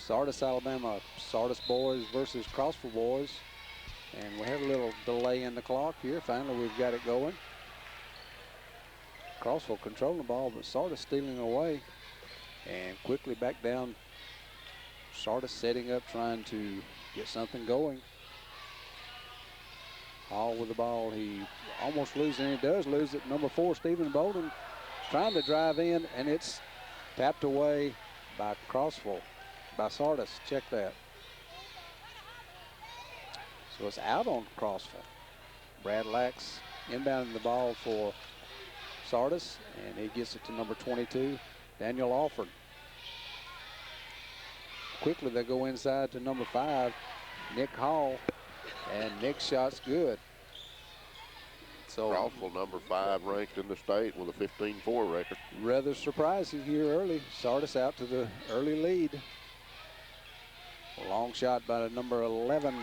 Sardis, Alabama. Sardis boys versus Crossville boys. And we had a little delay in the clock here. Finally, we've got it going. Crossville controlling the ball, but Sardis stealing away. And quickly back down. Sardis setting up, trying to get something going. Hall with the ball. He almost loses, and he does lose it. Number 4, Stephen Bolden, trying to drive in, and it's tapped away by Crossville, by Sardis. Check that. So it's out on Crossville. Brad Lax inbounding the ball for Sardis, and he gets it to number 22, Daniel Alford. Quickly they go inside to number 5, Nick Hall, and Nick's shot's good. So Crossville, number 5 ranked in the state with a 15-4 record. Rather surprising here early. Sardis out to the early lead. A long shot by number 11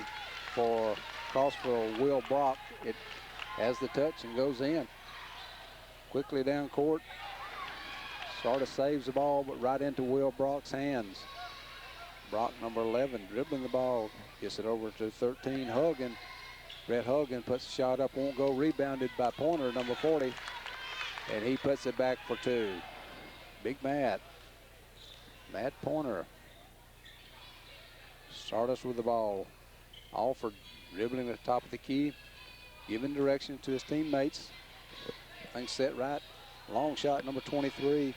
for Crossville, Will Brock. It has the touch and goes in. Quickly down court. Sardis saves the ball, but right into Will Brock's hands. Brock, number 11, dribbling the ball. Gets it over to 13, Huggan. Brett Huggan puts the shot up, won't go. Rebounded by Pointer, number 40. And he puts it back for 2. Big Matt. Matt Pointer. Sardis with the ball. Alford dribbling at the top of the key. Giving direction to his teammates. Things set right. Long shot, number 23.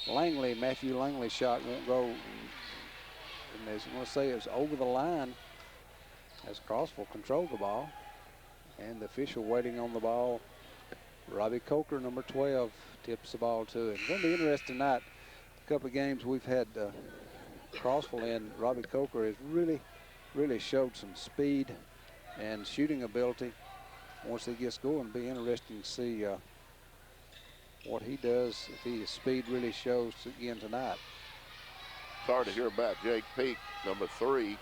Langley, Matthew Langley's shot won't go. And as I'm going to say, it was over the line as Crossville controlled the ball. And the official waiting on the ball, Robbie Coker, number 12, tips the ball to him. It's going to be interesting tonight. A couple of games we've had Crossville in. Robbie Coker has really showed some speed and shooting ability. Once he gets going, it'll be interesting to see what he does, if his speed really shows again tonight. Sorry to hear about Jake Peak, number 3,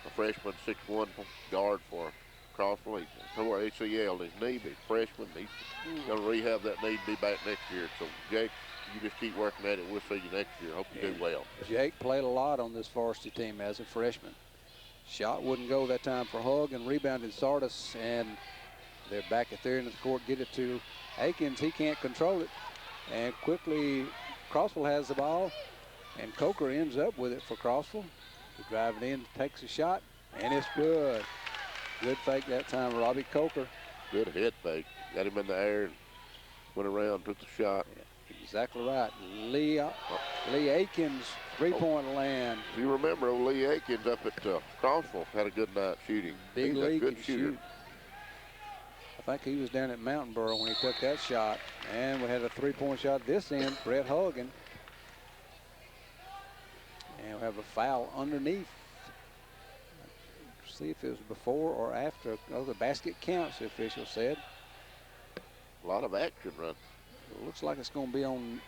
a freshman, 6'1" guard for Crossville. He tore ACL in his knee, but he's a freshman. He's going to rehab that knee, be back next year. So, Jake, you just keep working at it. We'll see you next year. Hope you do well. Jake played a lot on this varsity team as a freshman. Shot wouldn't go that time for Hug, and rebounded Sardis, and they're back at their end of the court. Get it to Akins. He can't control it. And quickly, Crossville has the ball, and Coker ends up with it for Crossville. He drives it in, takes a shot, and it's good. Good fake that time, Robbie Coker. Good head fake. Got him in the air and went around, took the shot. Yeah, exactly right. Lee Akins, three-point land. If you remember, Lee Akins up at Crossville had a good night shooting. Big He's Lee a good can shooter. shoot. I think he was down at Mountain Borough when he took that shot. And we had a three-point shot this end, Brett Huggan. And we have a foul underneath. See if it was before or after. Oh, the basket counts, the official said. A lot of action run. It looks like it's going to be on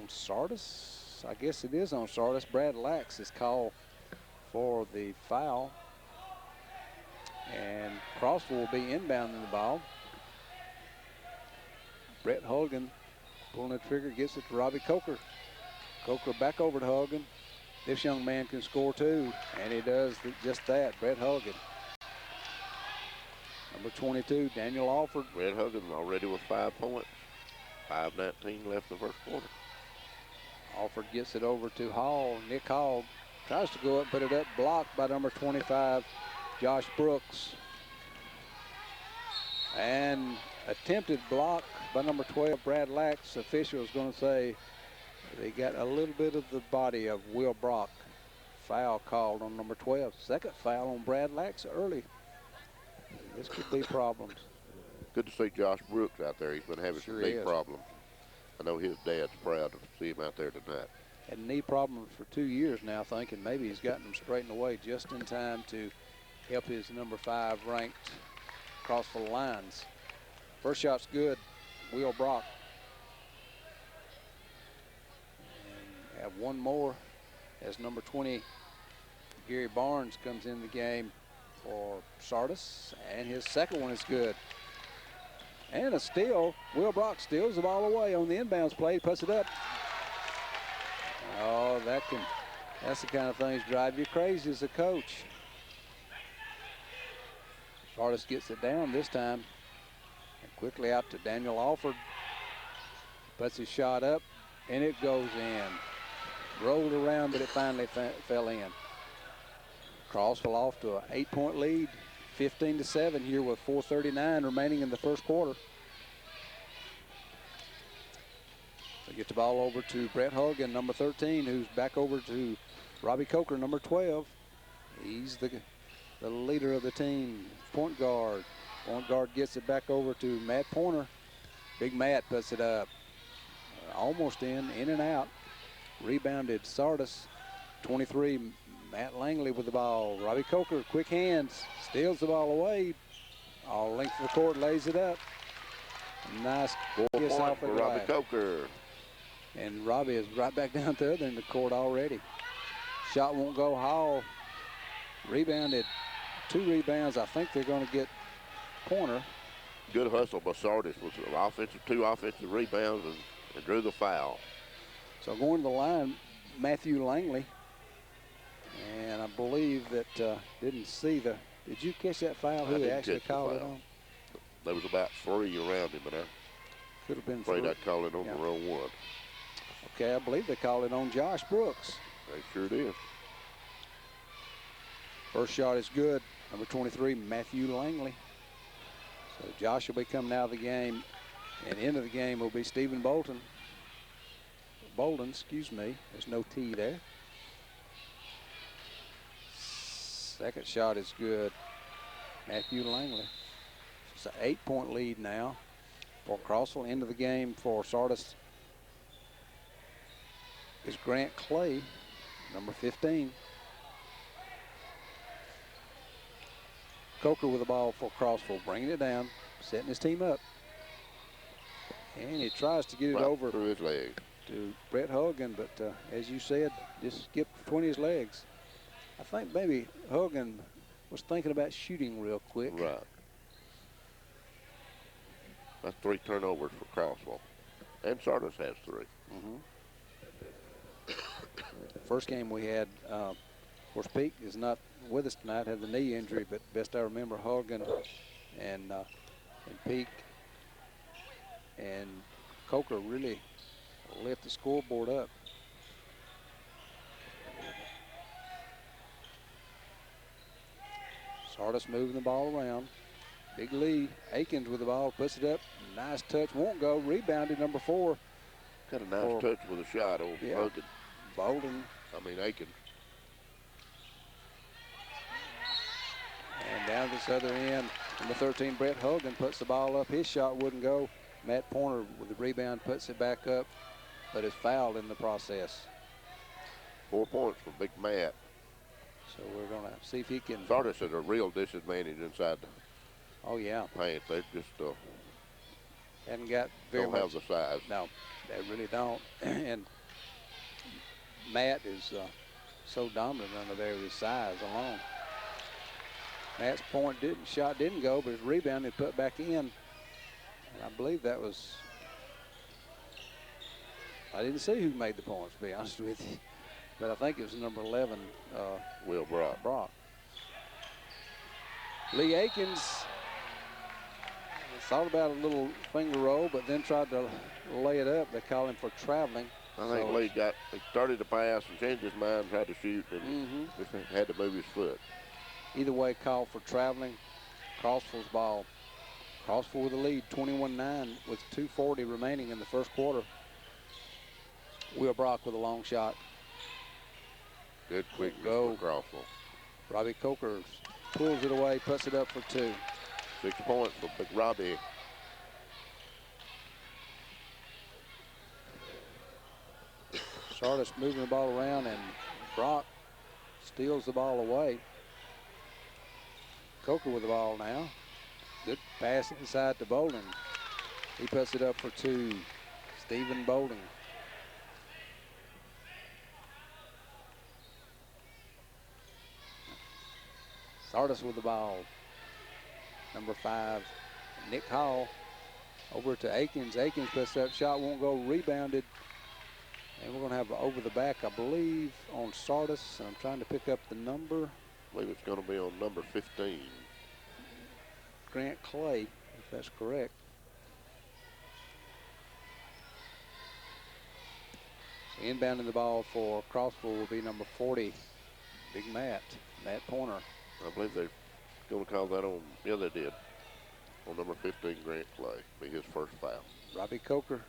Sardis. I guess it is on Sardis. Brad Lax is called for the foul. And Crossville will be inbounding the ball. Brett Huggan pulling the trigger, gets it to Robbie Coker. Coker back over to Huggan. This young man can score too, and he does just that. Brett Huggan. Number 22, Daniel Alford. Brett Huggan already with 5 points. 5:19 left in the first quarter. Alford gets it over to Hall. Nick Hall tries to go up, put it up, blocked by number 25, Josh Brooks. And attempted block by number 12, Brad Lax. Official is going to say they got a little bit of the body of Will Brock. Foul called on number 12. Second foul on Brad Lax early. This could be problems. Good to see Josh Brooks out there. He's been having some knee problems. I know his dad's proud to see him out there tonight. Had knee problems for 2 years now, thinking maybe he's gotten them straightened away just in time to help his number 5 ranked Crossville Lions. First shot's good, Will Brock. And have one more as number 20, Gary Barnes, comes in the game for Sardis, and his second one is good. And a steal. Will Brock steals the ball away on the inbounds play, puts it up. Oh, that's the kind of things drive you crazy as a coach. Sardis gets it down this time. And quickly out to Daniel Alford. Puts his shot up, and it goes in. Rolled around, but it finally fell in. Crossville off to an 8-point lead, 15-7 here with 4:39 remaining in the first quarter. They get the ball over to Brett Hogan, number 13, who's back over to Robbie Coker, number 12. He's the leader of the team, point guard. Point guard gets it back over to Matt Pointer. Big Matt puts it up. Almost in and out. Rebounded Sardis, 23. Matt Langley with the ball. Robbie Coker, quick hands, steals the ball away. All length of the court, lays it up. Nice 4 kiss points off for the Robbie glass. Coker. And Robbie is right back down to the other end of the court already. Shot won't go. Hall rebounded. 2 rebounds. I think they're going to get Pointer. Good hustle by Sardis with 2 offensive rebounds and drew the foul. So going to the line, Matthew Langley. And I believe that didn't see the. Did you catch that foul? Who they actually called it on? There was about 3 around him, but I could have been afraid 3. I'd call it on the wrong one. Okay, I believe they called it on Josh Brooks. They sure did. First shot is good. Number 23, Matthew Langley. So Josh will be coming out of the game, and into the game will be Stephen Bolden, excuse me. There's no T there. Second shot is good. Matthew Langley. It's an 8-point lead now for Crossville. Into the game for Sardis is Grant Clay, number 15. Coker with the ball for Crossville, bringing it down, setting his team up. And he tries to get it over through his leg to Brett Hogan, but as you said, just skipped between his legs. I think maybe Hogan was thinking about shooting real quick. Right. That's 3 turnovers for Crossville. And Sardis has 3. First game we had, of course, Peak is not with us tonight, had the knee injury, but best I remember, Hogan and Peak and Coker really lift the scoreboard up. Sardis moving the ball around. Big lead. Akins with the ball, puts it up. Nice touch, won't go. Rebounded, number 4. Got a nice touch with a shot over Hogan. Bolden. Aiken. And down this other end, number 13, Brett Hogan puts the ball up. His shot wouldn't go. Matt Pointer with the rebound puts it back up, but is fouled in the process. 4 points for Big Matt. So we're going to see if he can. Sardis at a real disadvantage inside the paint. They just hadn't got very don't much. have the size. No, they really don't. And Matt is so dominant under there with his size alone. Matt's shot didn't go, but his rebound he put back in. And I believe that was, I didn't see who made the points, to be honest with you. But I think it was number 11, Will Brock. Lee Akins thought about a little finger roll, but then tried to lay it up. They call him for traveling. I think Lee he started to pass and changed his mind, tried to shoot, and just had to move his foot. Either way, called for traveling. Crossville's ball. Crossville with the lead, 21-9 with 2:40 remaining in the first quarter. Will Brock with a long shot. Good quickness for Crossville. Robbie Coker pulls it away, puts it up for 2. 6 points for Big Robbie. Sardis moving the ball around, and Brock steals the ball away. Coker with the ball now. Good pass inside to Bolden. He puts it up for 2. Stephen Bolden. Sardis with the ball. Number 5, Nick Hall. Over to Akins. Akins puts up, shot won't go, rebounded And we're going to have over the back, I believe, on Sardis. I'm trying to pick up the number. I believe it's going to be on number 15. Grant Clay, if that's correct. So inbounding the ball for Crossville will be number 40, Big Matt Pointer. I believe they're going to call that on, yeah, they did. On number 15, Grant Clay, be his first foul. Robbie Coker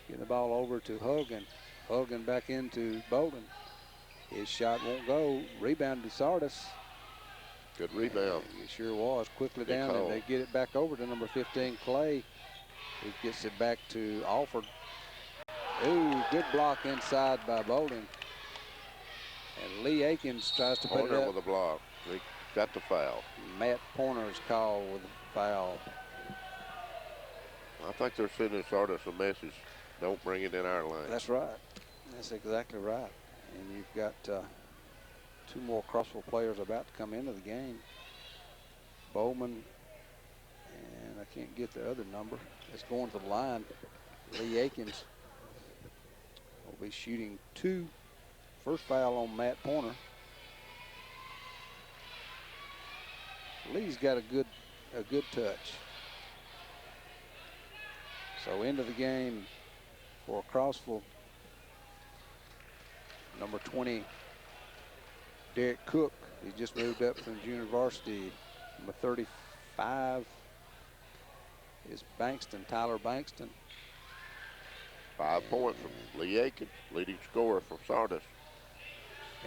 getting the ball over to Hogan. Hogan back into Bolden. His shot won't go. Rebound to Sardis. Good rebound. It sure was. Quickly Good down, call. and they get it back over to number 15, Clay. He gets it back to Alford. Ooh, good block inside by Bolden. And Lee Akins tries to put it Pointer up. with a block. He got the foul. Matt Pointer's called with a foul. I think they're sending Sardis a message. Don't bring it in our lane. That's right. That's exactly right. And you've got two more Crossville players about to come into the game. Bowman, and I can't get the other number. It's going to the line. Lee Akins will be shooting two. First foul on Matt Pointer. Lee's got a good touch. So into the game for Crossville. Number 20, Derek Cook. He just moved up from junior varsity. Number 35 is Bankston, Tyler Bankston. 5 points from Lee Akins, leading scorer from Sardis.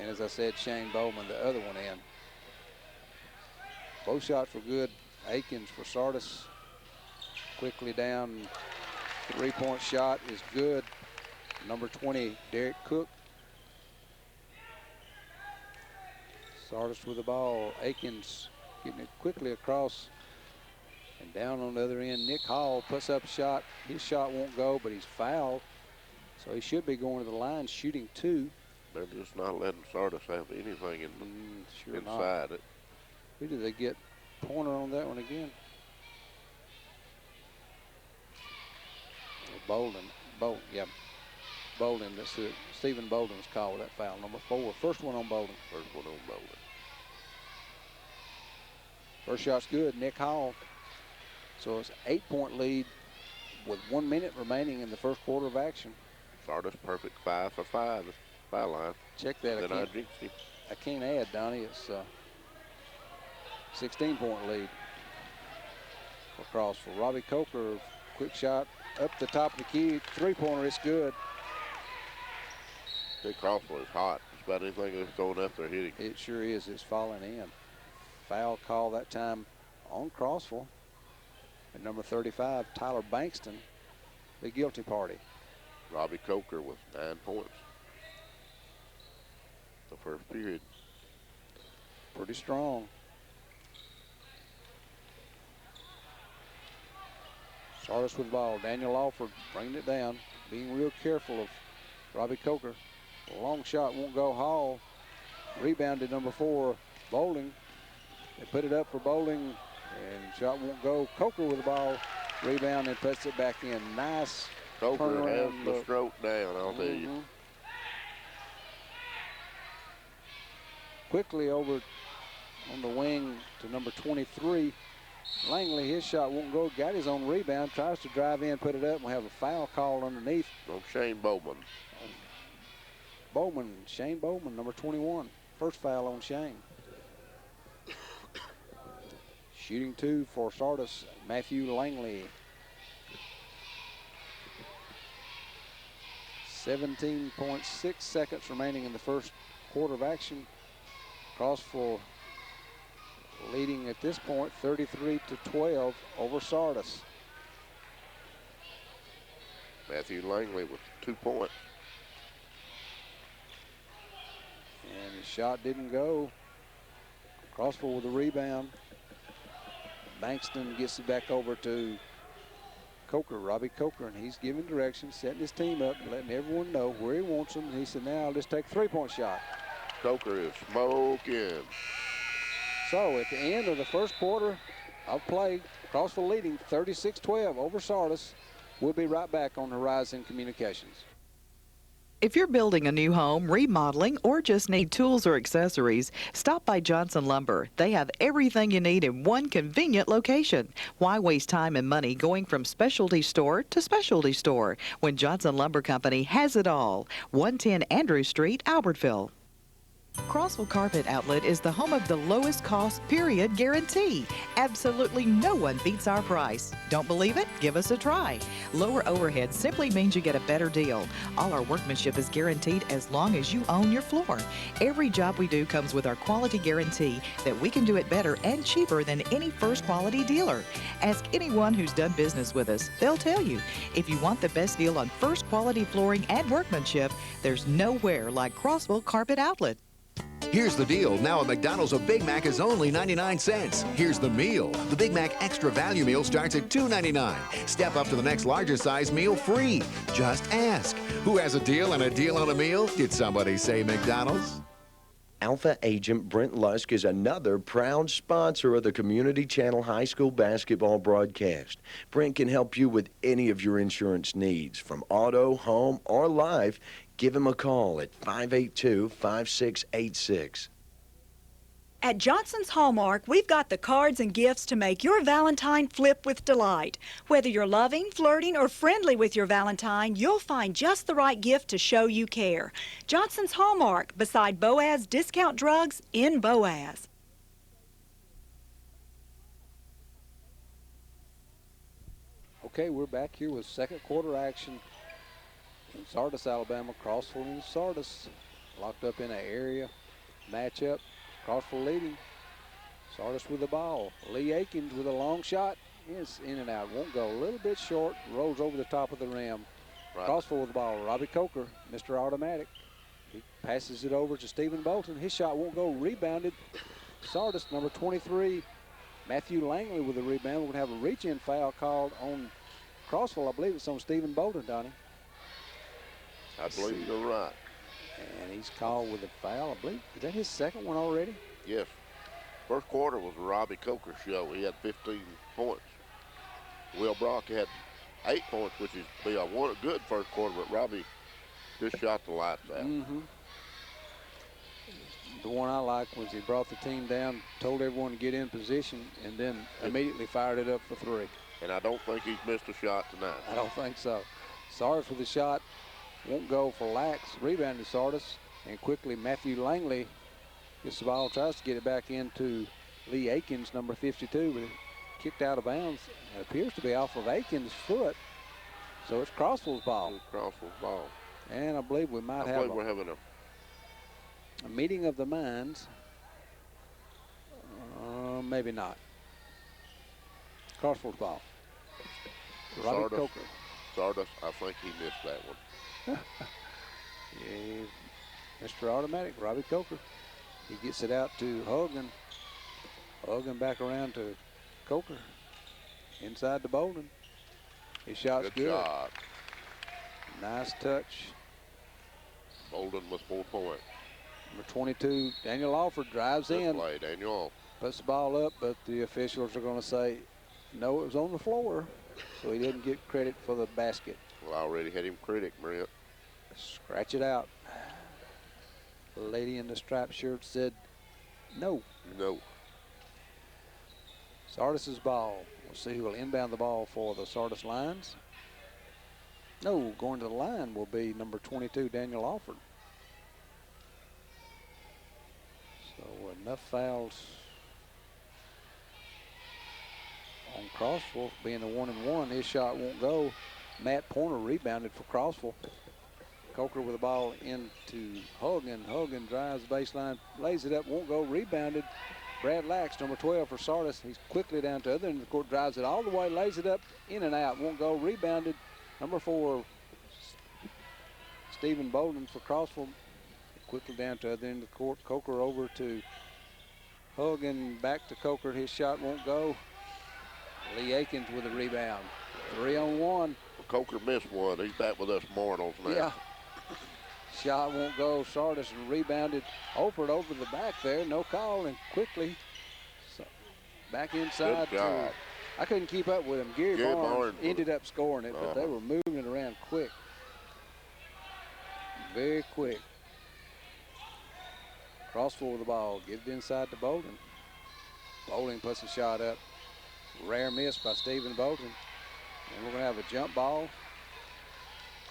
And as I said, Shane Bowman, the other one in. Both shots were good. Akins for Sardis. Quickly down. 3-point shot is good. Number 20, Derek Cook. Sardis with the ball. Akins getting it quickly across. And down on the other end, Nick Hall puts up a shot. His shot won't go, but he's fouled. So he should be going to the line, shooting two. They're just not letting Sardis have anything inside it. Who did they get? Pointer on that one again? Bolden. Bolden. That's it. Stephen Bolden was called that foul. Number 4. First one on Bolden. First one on Bolden. First shot's good. Nick Hall. So it's an 8-point lead with 1 minute remaining in the first quarter of action. Sardis perfect 5 for 5. Foul line. Check that. Then I jinxed him. I can't add, Donnie. It's 16-point lead for Crossville. Robbie Coker, quick shot up the top of the key. 3-pointer, it's good. Big Crossville is hot. Just about anything that's thrown up there hitting. It sure is. It's falling in. Foul call that time on Crossville. And number 35, Tyler Bankston, the guilty party. Robbie Coker with 9 points. The first period. Pretty strong. Sardis with the ball. Daniel Alford bringing it down, being real careful of Robbie Coker. A long shot won't go. Hall rebounded number 4, Bowling. They put it up for Bowling, and shot won't go. Coker with the ball, rebound and puts it back in. Nice. Coker has the stroke down, I'll tell you. Quickly over on the wing to number 23. Langley, his shot won't go. Got his own rebound. Tries to drive in, put it up. We'll have a foul called underneath. On Shane Bowman. Shane Bowman, number 21. First foul on Shane. Shooting two for Sardis, Matthew Langley. 17.6 seconds remaining in the first quarter of action. Crossville leading at this point 33-12 over Sardis. Matthew Langley with 2 points. And his shot didn't go. Crossville with a rebound. Bankston gets it back over to Coker, Robbie Coker, and he's giving direction, setting his team up, letting everyone know where he wants them. He said, now I'll just take a 3-point shot. Coker is smoking. So at the end of the first quarter of play, Crossville leading 36-12 over Sardis. We'll be right back on Horizon Communications. If you're building a new home, remodeling, or just need tools or accessories, stop by Johnson Lumber. They have everything you need in one convenient location. Why waste time and money going from specialty store to specialty store when Johnson Lumber Company has it all? 110 Andrew Street, Albertville. Crossville Carpet Outlet is the home of the lowest cost, period, guarantee. Absolutely no one beats our price. Don't believe it? Give us a try. Lower overhead simply means you get a better deal. All our workmanship is guaranteed as long as you own your floor. Every job we do comes with our quality guarantee that we can do it better and cheaper than any first quality dealer. Ask anyone who's done business with us. They'll tell you. If you want the best deal on first quality flooring and workmanship, there's nowhere like Crossville Carpet Outlet. Here's the deal. Now at McDonald's, a Big Mac is only 99 cents. Here's the meal. The Big Mac Extra Value Meal starts at $2.99. Step up to the next larger size meal free. Just ask. Who has a deal and a deal on a meal? Did somebody say McDonald's? Alpha Agent Brent Lusk is another proud sponsor of the Community Channel High School basketball broadcast. Brent can help you with any of your insurance needs, from auto, home, or life. Give him a call at 582-5686. At Johnson's Hallmark, we've got the cards and gifts to make your Valentine flip with delight. Whether you're loving, flirting, or friendly with your Valentine, you'll find just the right gift to show you care. Johnson's Hallmark, beside Boaz Discount Drugs in Boaz. Okay, we're back here with second quarter action in Sardis, Alabama. Crossville and Sardis locked up in an area matchup. Crossville leading. Sardis with the ball. Lee Akins with a long shot. It's in and out. Won't go. A little bit short. Rolls over the top of the rim. Right. Crossville with the ball. Robbie Coker, Mr. Automatic. He passes it over to Stephen Bolton. His shot won't go. Rebounded. Sardis, number 23. Matthew Langley with the rebound. We're going to have a reach-in foul called on Crossville. I believe it's on Stephen Bolton, Donnie. I believe you're right. And he's called with a foul, I believe. Is that his second one already? Yes. First quarter was Robbie Coker's show. He had 15 points. Will Brock had 8 points, which is be a good first quarter, but Robbie just shot the lights out. Mm-hmm. The one I liked was he brought the team down, told everyone to get in position, and then immediately fired it up for three. And I don't think he's missed a shot tonight. I don't think so. Sardis with the shot. Won't go for Lax. Rebounded Sardis. And quickly Matthew Langley gets the ball, tries to get it back into Lee Akins, number 52, but it kicked out of bounds. It appears to be off of Akins' foot. So it's Crossville's ball. It's Crossville's ball. And I believe we might have we're having a meeting of the minds. Maybe not. Crossville's ball. Robbie Coker. Sardis, I think he missed that one. Yeah, Mr. Automatic, Robbie Coker. He gets it out to Hogan. Hogan back around to Coker. Inside to Bolden. His shot's good. Shot. Nice touch. Bolden with 4 points. Number 22, Daniel Alford drives Good in. play, Daniel. Puts the ball up, but the officials are going to say, no, it was on the floor. So he didn't get credit for the basket. Well, I already had him critic, Brent. Scratch it out. The lady in the striped shirt said no. No. Sardis's ball. We'll see who will inbound the ball for the Sardis Lions. No, going to the line will be number 22, Daniel Alford. So enough fouls on Crossville, being the 1-and-1. His shot won't go. Matt Pointer rebounded for Crossville. Coker with the ball into Hogan. Hogan drives the baseline, lays it up, won't go, rebounded. Brad Lax, number 12 for Sardis. He's quickly down to the other end of the court, drives it all the way, lays it up, in and out, won't go, rebounded. Number 4, Stephen Bolden for Crossville. Quickly down to the other end of the court. Coker over to Hogan, back to Coker. His shot won't go. Lee Akins with a rebound. 3-on-1. Well, Coker missed one. He's back with us more on tonight. Yeah. Shot won't go. Sardis rebounded. Alford over the back there. No call, and quickly so back inside. Good job. I couldn't keep up with him. Gary Barnes ended up scoring it, but they Uh-huh. were moving it around quick. very quick. Crossville with the ball. Get it inside to Bolden. Bolden puts a shot up. Rare miss by Stephen Bolden. And we're going to have a jump ball.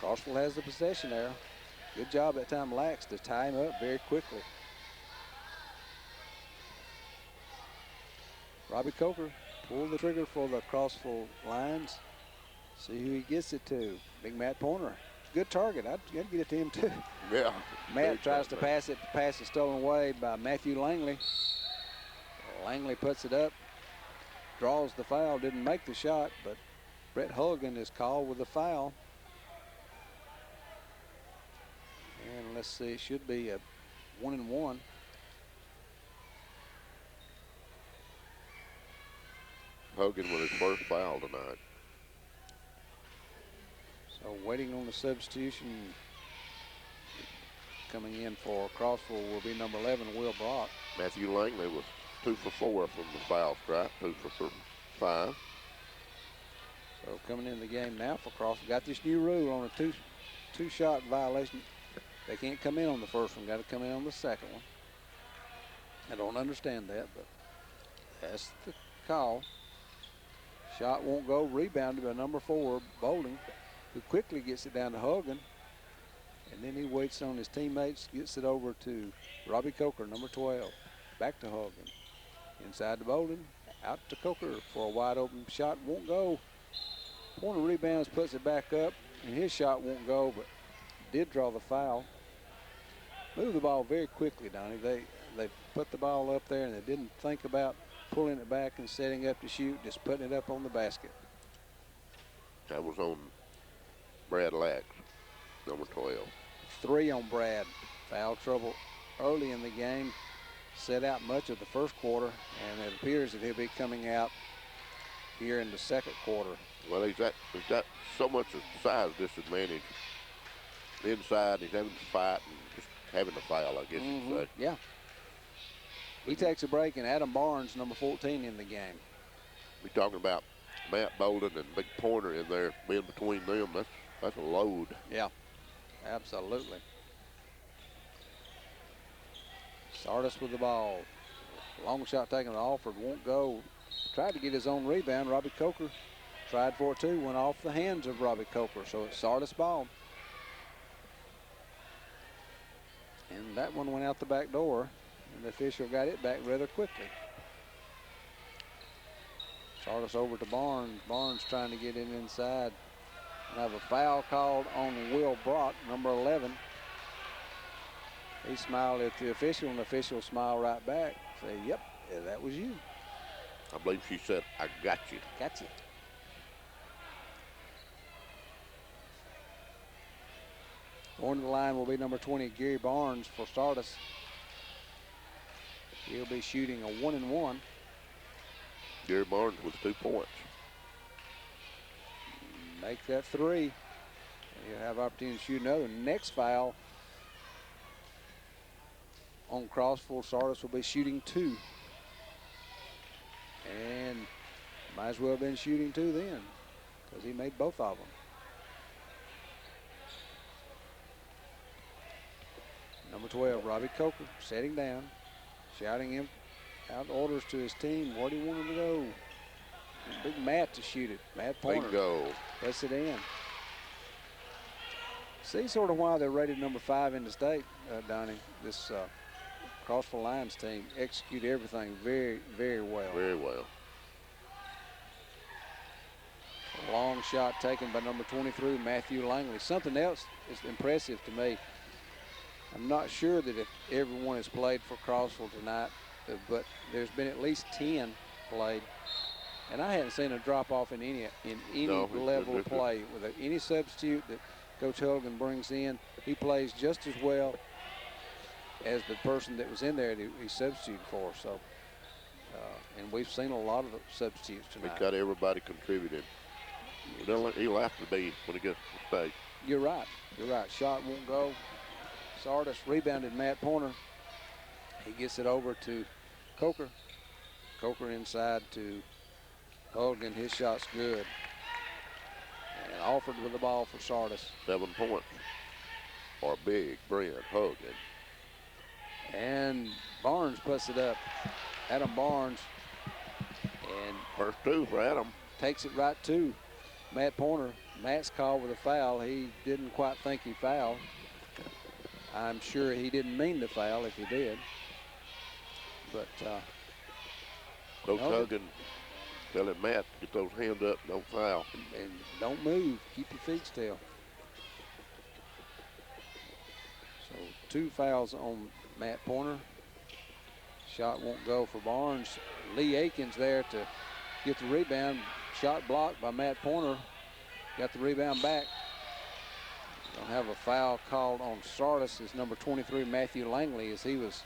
Crossville has the possession there. Good job that time, Lax, to tie him up very quickly. Robbie Coker pulled the trigger for the Crossville Lions. See who he gets it to. Big Matt Pointer. Good target. I'd get it to him too. Yeah. Matt tries to pass it. The pass is stolen away by Matthew Langley. Langley puts it up. Draws the foul. Didn't make the shot, but Brett Hulgan is called with the foul. And let's see, it should be a 1-and-1. Hogan with his first foul tonight. So waiting on the substitution. Coming in for Crossville will be number 11, Will Brock. Matthew Langley was 2 for 4 from the foul stripe, 2 for 5. So coming in the game now for Crossville. Got this new rule on a two-shot violation. They can't come in on the first one. Got to come in on the second one. I don't understand that, but that's the call. Shot won't go. Rebounded by number 4, Bolden, who quickly gets it down to Hogan. And then he waits on his teammates, gets it over to Robbie Coker, number 12. Back to Hogan. Inside to Bolden. Out to Coker for a wide open shot. Won't go. Pointer rebounds, puts it back up, and his shot won't go, but did draw the foul. Move the ball very quickly, Donnie. They put the ball up there, and they didn't think about pulling it back and setting up to shoot, just putting it up on the basket. That was on Brad Lax, number 12. 3 on Brad. Foul trouble early in the game. Set out much of the first quarter, and it appears that he'll be coming out here in the second quarter. Well, he's got so much of size disadvantage inside. He's having to fight and just having to foul, I guess you'd say. Yeah. He takes a break, and Adam Barnes, number 14, in the game. We're talking about Matt Bolden and Big Pointer in there. Being between them, that's a load. Yeah, absolutely. Sardis with the ball. Long shot taken to Alford, won't go. Tried to get his own rebound. Robbie Coker tried for it too. Went off the hands of Robbie Coker, so it's Sardis ball. And that one went out the back door, and the official got it back rather quickly. Sardis over to Barnes. Barnes trying to get it inside. And have a foul called on Will Brock, number 11. He smiled at the official, and the official smiled right back. Say, yep, yeah, that was you. I believe she said, I got you. Got you. Going to the line will be number 20, Gary Barnes for Sardis. He'll be shooting a 1-and-1. Gary Barnes with 2 points. Make that 3. He'll have opportunity to shoot another. Next foul on Crossville, Sardis will be shooting 2. And might as well have been shooting 2 then, because he made both of them. Number 12, Robbie Coker, setting down, shouting him out orders to his team. Where do you want him to go? Big Matt to shoot it. Matt Pointer. Bingo. Puts it in. See sort of why they're rated number 5 in the state, Donnie. This Crossville Lions team execute everything very, very well. Very well. A long shot taken by number 23, Matthew Langley. Something else is impressive to me. I'm not sure that if everyone has played for Crossville tonight, but there's been at least 10 played. And I haven't seen a drop-off in any level of play. With any substitute that Coach Hogan brings in, he plays just as well as the person that was in there that he substituted for. So, and we've seen a lot of the substitutes tonight. We got everybody contributing. He'll have to be when he gets to the state. You're right. You're right. Shot won't go. Sardis rebounded Matt Pointer. He gets it over to Coker. Coker inside to Hogan. His shot's good. And Alford with the ball for Sardis. 7 points. for Big Brent Hogan. And Barnes puts it up. Adam Barnes. And First two for Adam. takes it right to Matt Pointer. Matt's called with a foul. He didn't quite think he fouled. I'm sure he didn't mean to foul if he did. But Coach Hogan telling Matt to get those hands up, no foul. And don't move. Keep your feet still. So 2 fouls on Matt Pointer. Shot won't go for Barnes. Lee Aikens there to get the rebound. Shot blocked by Matt Pointer. Got the rebound back. Don't have a foul called on Sardis. It's number 23, Matthew Langley, as he was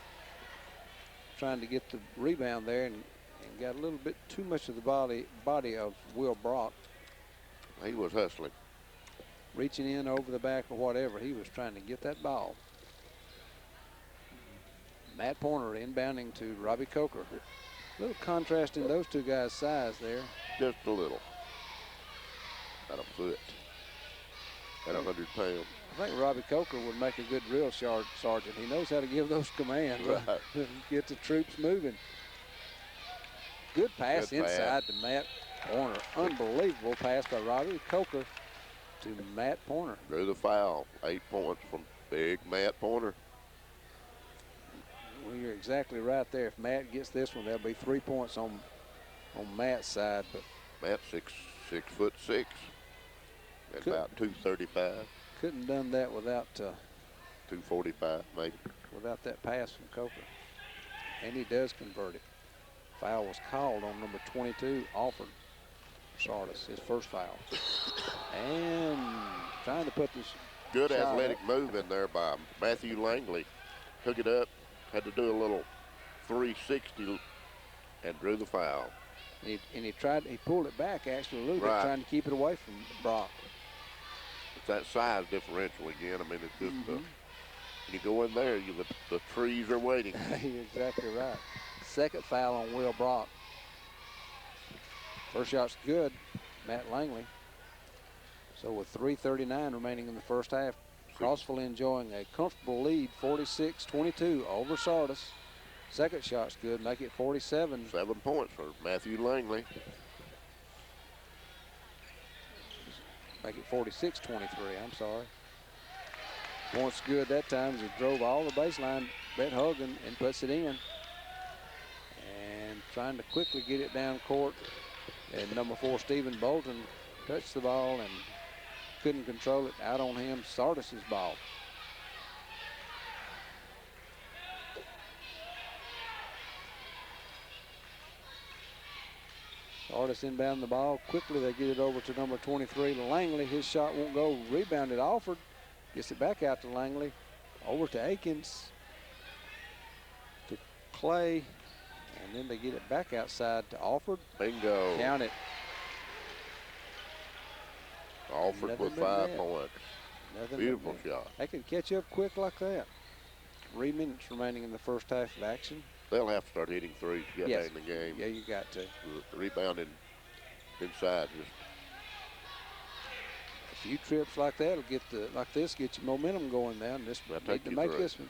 trying to get the rebound there and got a little bit too much of the body of Will Brock. He was hustling. Reaching in over the back or whatever. He was trying to get that ball. Matt Pointer inbounding to Robbie Coker. A little contrast in those two guys' size there. Just a little. About a foot. At 100 pounds. I think Robbie Coker would make a good drill sergeant. He knows how to give those commands. Right. Get the troops moving. Good pass inside to Matt Pointer. Unbelievable pass by Robbie Coker to Matt Pointer. Drew the foul. 8 points from Big Matt Pointer. Well, you're exactly right there. If Matt gets this one, there'll be 3 points on Matt's side. But Matt 6'6". At about 235. Couldn't done that without 245 maybe. Without that pass from Coker. And he does convert it. Foul was called on number 22, Alford Sardis, his first foul. And trying to put this good athletic move in there by Matthew Langley. Took it up, had to do a little 360 and drew the foul. He pulled it back actually a little bit, trying to keep it away from Brock. It's that size differential again. I mean, it's just when you go in there, the trees are waiting. You're exactly right. Second foul on Will Brock. First shot's good, Matt Langley. So with 3:39 remaining in the first half, Crossville enjoying a comfortable lead, 46-22 over Sardis. Second shot's good, make it 47. 7 points for Matthew Langley. Make it 46-23, I'm sorry. Points good that time as he drove all the baseline, Brett Hogan, and puts it in. And trying to quickly get it down court. And number 4, Stephen Bolton, touched the ball and couldn't control it. Out on him, Sardis's ball. Sardis inbound the ball. Quickly they get it over to number 23, Langley. His shot won't go. Rebounded Alford. Gets it back out to Langley. Over to Aikens. To Clay. And then they get it back outside to Alford. Bingo. Count it. Alford with 5 points. Beautiful shot. They can catch up quick like that. 3 minutes remaining in the first half of action. They'll have to start hitting threes to get back in the game. Yeah, you got to. Rebounding inside. Just a few trips like that will get get your momentum going down. Just need to make this one.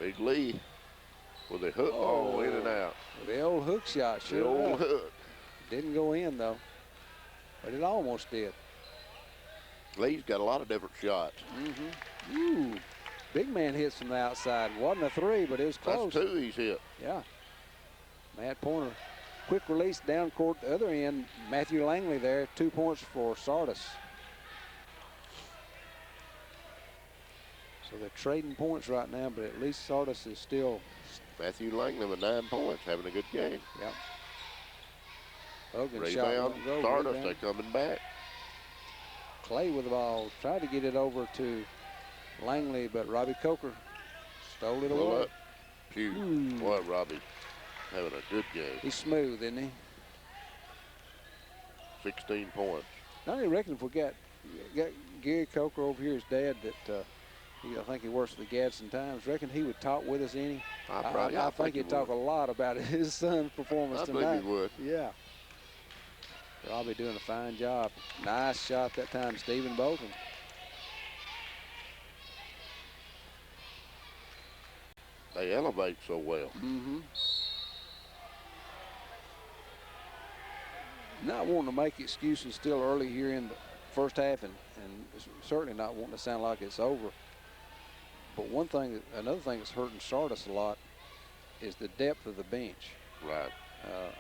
Big Lee with a hook. Oh, in and out. The old hook shot. Sure. The old hook. Didn't go in though, but it almost did. Lee's got a lot of different shots. Ooh. Big man hits from the outside. Wasn't a 3, but it was close. That's 2 he's hit. Yeah. Matt Pointer. Quick release down court the other end. Matthew Langley there. 2 points for Sardis. So they're trading points right now, but at least Sardis is still. Matthew Langley with 9 points, having a good game. Yep. Hogan rebound. Shot Sardis, they're coming back. Clay with the ball. Tried to get it over to Langley, but Robbie Coker stole it away. Boy, Robbie having a good game. He's smooth, isn't he? 16 points. I reckon if we got Gary Coker over here, his dad, that I think he works for the Gadsden Times. Reckon he would talk with us any. I think he'd talk a lot about his son's performance tonight. I believe he would. Yeah. Robbie doing a fine job. Nice shot that time, Stephen Bolton. They elevate so well. Mm-hmm. Not wanting to make excuses still early here in the first half, and certainly not wanting to sound like it's over. But another thing that's hurting Sardis a lot is the depth of the bench. Right.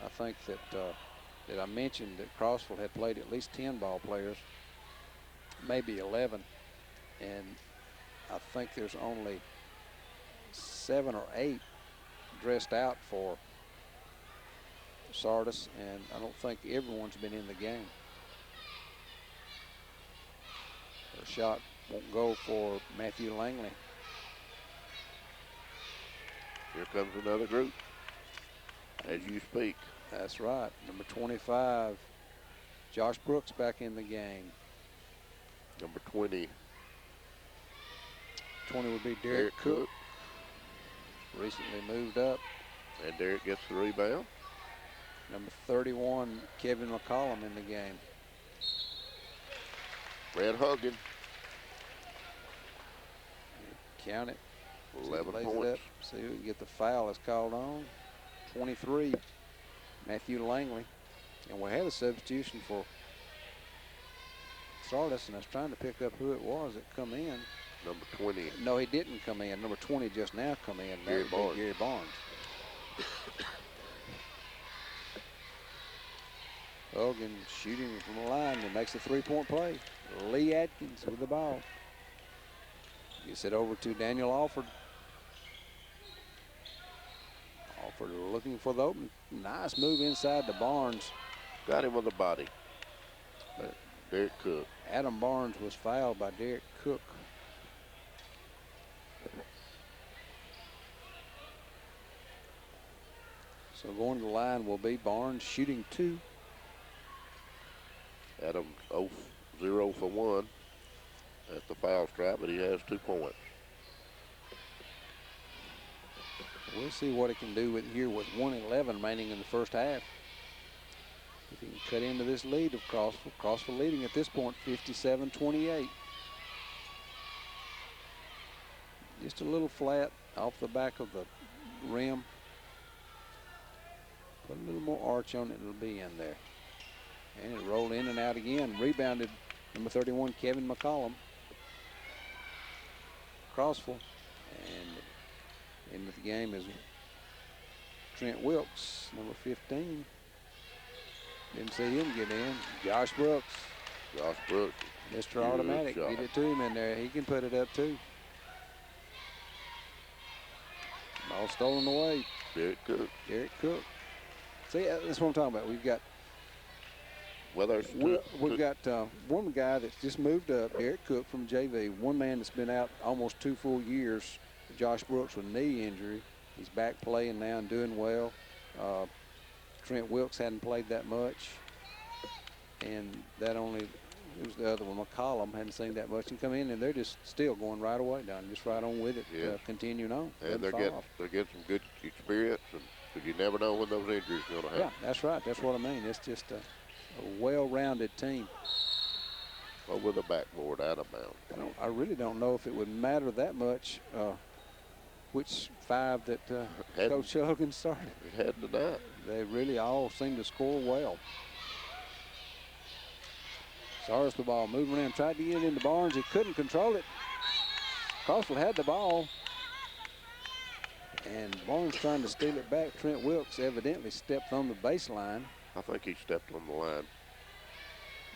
I think that I mentioned that Crossville had played at least 10 ball players, maybe 11, and I think there's only 7 or 8 dressed out for Sardis, and I don't think everyone's been in the game. A shot won't go for Matthew Langley. Here comes another group as you speak. That's right. Number 25, Josh Brooks back in the game. Number 20. 20 would be Derek Cook. Recently moved up. And Derek gets the rebound. Number 31, Kevin McCollum in the game. Brad Huggin. Count it. 11 Lays points. it up. See who can get the foul is called on. 23, Matthew Langley. And we had a substitution for Sardis, and I was trying to pick up who it was that come in. Number 20. No, he didn't come in. Number 20 just now come in. Gary Barnes. Gary Barnes. Hogan shooting from the line and makes a three-point play. Lee Atkins with the ball. Gets it over to Daniel Alford. Alford looking for the open. Nice move inside to Barnes. Got him with the body. But Derek Cook. Adam Barnes was fouled by Derek Cook. So going to the line will be Barnes shooting 2. Adam 0 for 1 at the foul stripe, but he has 2 points. We'll see what he can do with here with 1:11 remaining in the first half. If he can cut into this lead of Crossville. Crossville leading at this point 57-28. Just a little flat off the back of the rim. Put a little more arch on it, it'll be in there. And it rolled in and out again. Rebounded number 31, Kevin McCollum. Crossville. And in with the game is Trent Wilkes, number 15. Didn't see him get in. Josh Brooks. Josh Brooks. Mr. Automatic. shot. Get it to him in there. He can put it up too. Ball stolen away. Derek Cook. Derek Cook. See, that's what I'm talking about. We've got we've got one guy that's just moved up, Derek Cook from JV. One man that's been out almost 2 full years, Josh Brooks, with knee injury. He's back playing now and doing well. Trent Wilkes hadn't played that much, and who's the other one? McCollum hadn't seen that much and come in, and they're just still going right away down, just right on with it, Yeah. Continuing on. And they're getting some good experience, and because you never know when those injuries are going to happen. Yeah, that's right. That's what I mean. It's just a well-rounded team. Over the backboard, out of bounds. I really don't know if it would matter that much which 5 that Coach Hogan started. It had to not. They really all seem to score well. Sardis the ball, moving around, tried to get it into Barnes. He couldn't control it. Crossville had the ball. And Barnes trying to steal it back. Trent Wilkes evidently stepped on the baseline. I think he stepped on the line.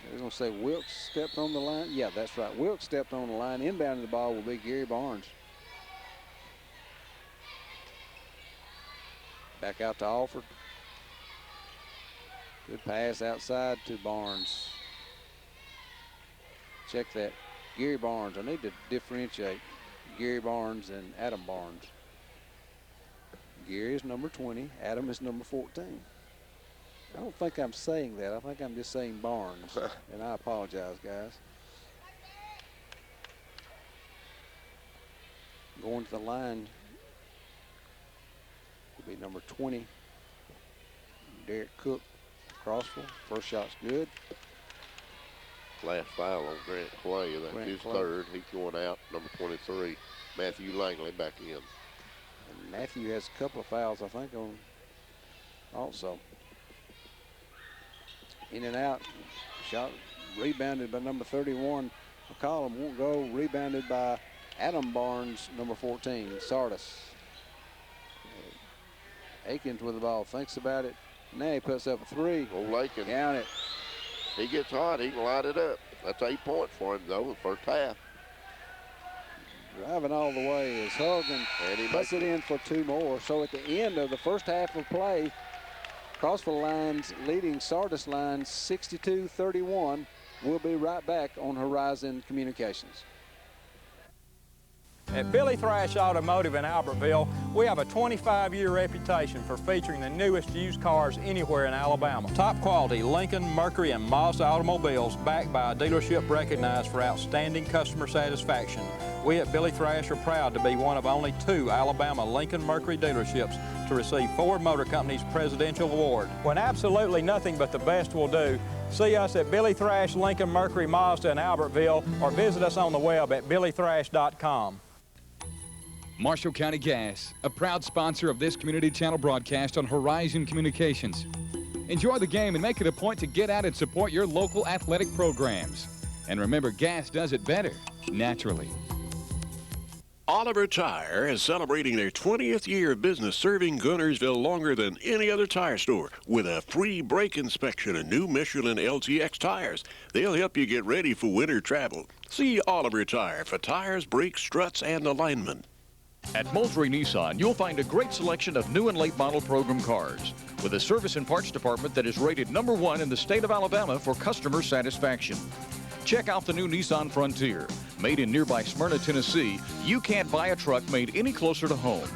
I was going to say Wilkes stepped on the line. Yeah, that's right. Wilkes stepped on the line. Inbounding the ball will be Gary Barnes. Back out to Alford. Good pass outside to Barnes. Check that. Gary Barnes. I need to differentiate Gary Barnes and Adam Barnes. Gary is number 20. Adam is number 14. I don't think I'm saying that. I think I'm just saying Barnes. And I apologize, guys. Going to the line will be number 20, Derek Cook, Crossville. First shot's good. Last foul on Grant Clay. That's his third. He's going out. Number 23, Matthew Langley, back in. And Matthew has a couple of fouls, I think, on also. In and out. Shot rebounded by number 31. McCollum won't go. Rebounded by Adam Barnes, number 14, Sardis. Akins with the ball, thinks about it. Now he puts up a three. Old Aiken. Count it. He gets hot, he can light it up. That's 8 points for him, though, the first half. Driving all the way is Hogan. And he puts it in for 2 more. So at the end of the first half of play, Crossville Lions leading Sardis Lions 62-31. We'll be right back on Horizon Communications. At Billy Thrash Automotive in Albertville, we have a 25-year reputation for featuring the newest used cars anywhere in Alabama. Top quality Lincoln, Mercury, and Mazda automobiles backed by a dealership recognized for outstanding customer satisfaction. We at Billy Thrash are proud to be one of only 2 Alabama Lincoln Mercury dealerships to receive Ford Motor Company's Presidential Award. When absolutely nothing but the best will do, see us at Billy Thrash Lincoln Mercury Mazda in Albertville or visit us on the web at billythrash.com. Marshall County Gas, a proud sponsor of this community channel broadcast on Horizon Communications. Enjoy the game and make it a point to get out and support your local athletic programs. And remember, gas does it better, naturally. Oliver Tire is celebrating their 20th year of business, serving Gunnersville longer than any other tire store with a free brake inspection and new Michelin LTX tires. They'll help you get ready for winter travel. See Oliver Tire for tires, brakes, struts, and alignment. At Moultrie Nissan, you'll find a great selection of new and late model program cars with a service and parts department that is rated #1 in the state of Alabama for customer satisfaction. Check out the new Nissan Frontier. Made in nearby Smyrna, Tennessee, you can't buy a truck made any closer to home.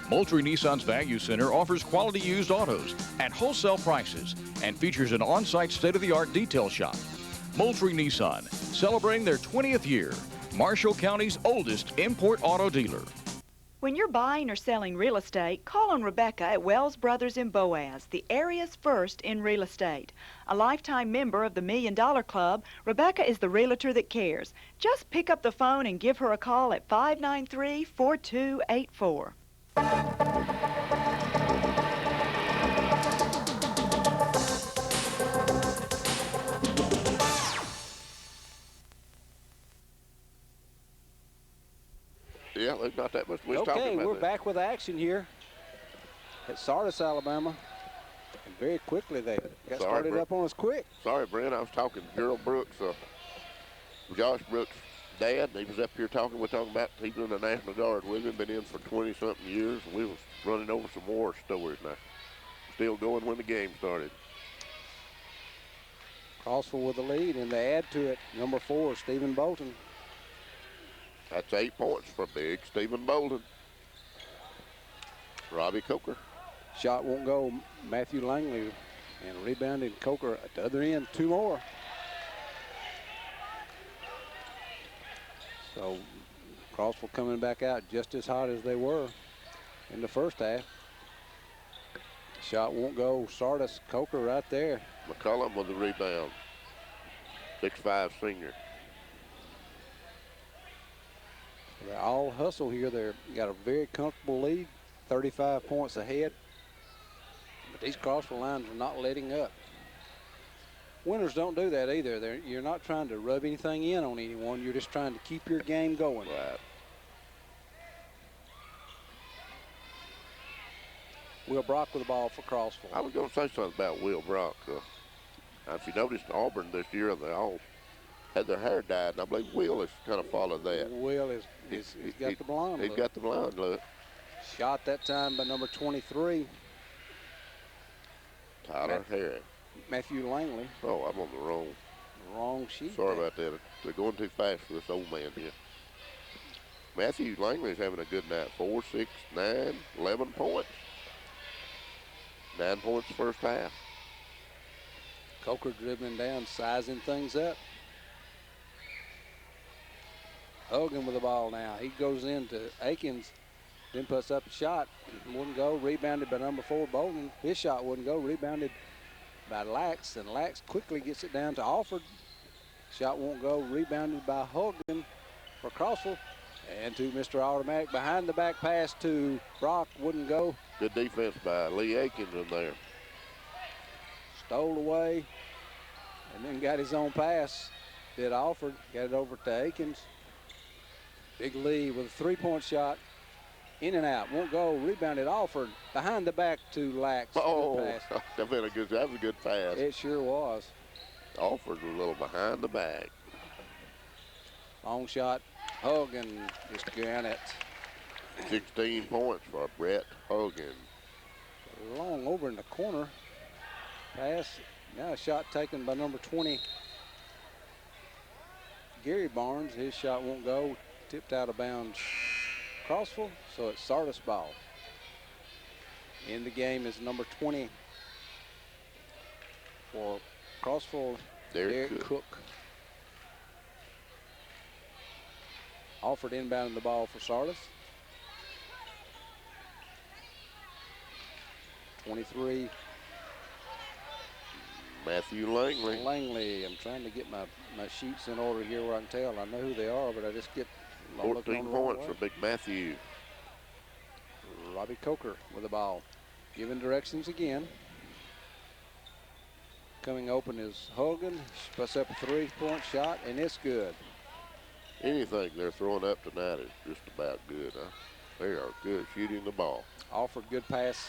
Moultrie Nissan's Value Center offers quality used autos at wholesale prices and features an on-site state-of-the-art detail shop. Moultrie Nissan, celebrating their 20th year, Marshall County's oldest import auto dealer. When you're buying or selling real estate, call on Rebecca at Wells Brothers in Boaz, the area's first in real estate. A lifetime member of the $1 Million Club, Rebecca is the realtor that cares. Just pick up the phone and give her a call at 593-4284. Yeah, there's not that much. Okay, we're back with action here at Sardis, Alabama. And very quickly they got started up on us quick. Sorry, Brent, I was talking to Gerald Brooks, Josh Brooks' dad. He was up here talking. We're talking about he's in the National Guard with him, been in for 20-something years. And we was running over some war stories now. Still going when the game started. Crossville with the lead, and they add to it. Number 4, Stephen Bolton. That's 8 points for big Stephen Bolden. Robbie Coker. Shot won't go. Matthew Langley, and rebounded Coker at the other end. 2 more. So Crossville coming back out just as hot as they were in the first half. Shot won't go. Sardis, Coker right there. McCullum with the rebound. 6'5" senior. They all hustle here. They've got a very comfortable lead, 35 points ahead. But these Crossville Lions are not letting up. Winners don't do that either. You're not trying to rub anything in on anyone. You're just trying to keep your game going. Right. Will Brock with the ball for Crossville. I was going to say something about Will Brock. If you noticed, Auburn this year, they all had their hair dyed, and I believe Will has kind of followed that. Will he's got the blonde look. He's got the blonde look. Shot that time by number 23. Tyler Harris. Matthew Langley. Oh, I'm on the wrong sheet. Sorry about that. They're going too fast for this old man here. Matthew Langley is having a good night. 4, 6, 9, 11 points. 9 points first half. Coker dribbling down, sizing things up. Hogan with the ball now. He goes into Akins, then puts up a shot. Wouldn't go. Rebounded by number 4, Bolden. His shot wouldn't go. Rebounded by Lax, and Lax quickly gets it down to Alford. Shot won't go. Rebounded by Hogan for Crossville. And to Mr. Automatic, behind the back pass to Brock, wouldn't go. Good defense by Lee Akins in there. Stole away and then got his own pass. Did Alford, got it over to Akins. Big Lee with a three-point shot. In and out, won't go. Rebounded Alford behind the back to Lax. Oh, good pass. that was a good pass. It sure was. Alford was a little behind the back. Long shot. Hogan is got it. 16 points for Brett Hogan. Long over in the corner. Pass. Now a shot taken by number 20, Gary Barnes. His shot won't go. Tipped out of bounds. Crossville, so it's Sardis ball. In the game is number 20 for Crossville, Derek Cook. Alford inbounding the ball for Sardis. 23. Matthew Langley. Langley. I'm trying to get my sheets in order here where I can tell. I know who they are, but I just get 14 points for Big Matthew. Robbie Coker with the ball. Giving directions again. Coming open is Hogan. Puts up a three-point shot, and it's good. Anything they're throwing up tonight is just about good. Huh? They are good shooting the ball. Alford, good pass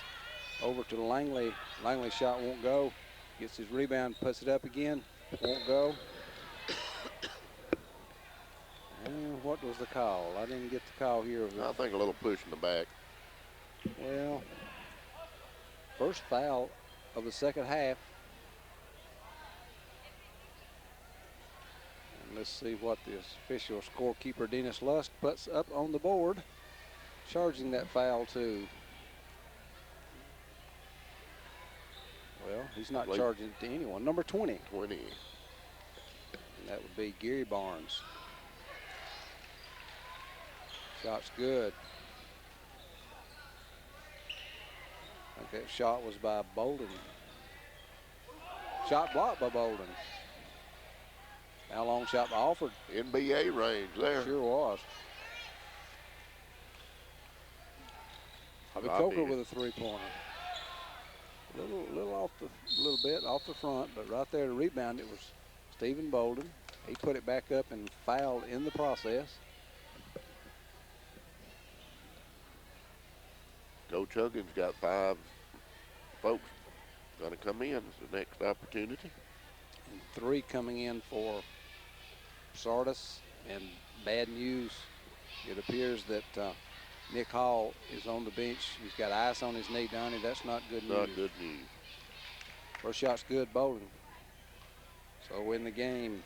over to Langley. Langley's shot won't go. Gets his rebound, puts it up again. Won't go. And what was the call? I didn't get the call here. I think a little push in the back. Well, first foul of the second half. And let's see what the official scorekeeper, Dennis Lust, puts up on the board. Charging that foul to, well, he's not charging it to anyone. Number 20. 20. And that would be Gary Barnes. Shot's good. I think that shot was by Bolden. Shot blocked by Bolden. Now long shot by Alford. NBA range there. Sure was. Robbie Coker with a three-pointer. A little bit off the front, but right there to rebound it was Stephen Bolden. He put it back up and fouled in the process. Coach Huggins got 5 folks going to come in. It's the next opportunity. And 3 coming in for Sardis. And bad news, it appears that Nick Hall is on the bench. He's got ice on his knee, Donnie. That's not good news. Not good news. First shot's good, Bolden. So in the game,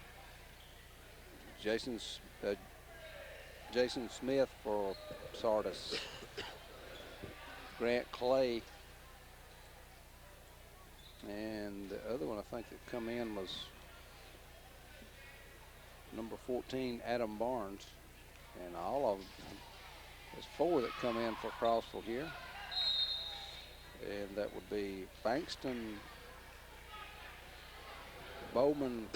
Jason Smith for Sardis. Grant Clay. And the other one I think that come in was number 14, Adam Barnes. And all of them, there's 4 that come in for Crossville here. And that would be Bankston, Bowman.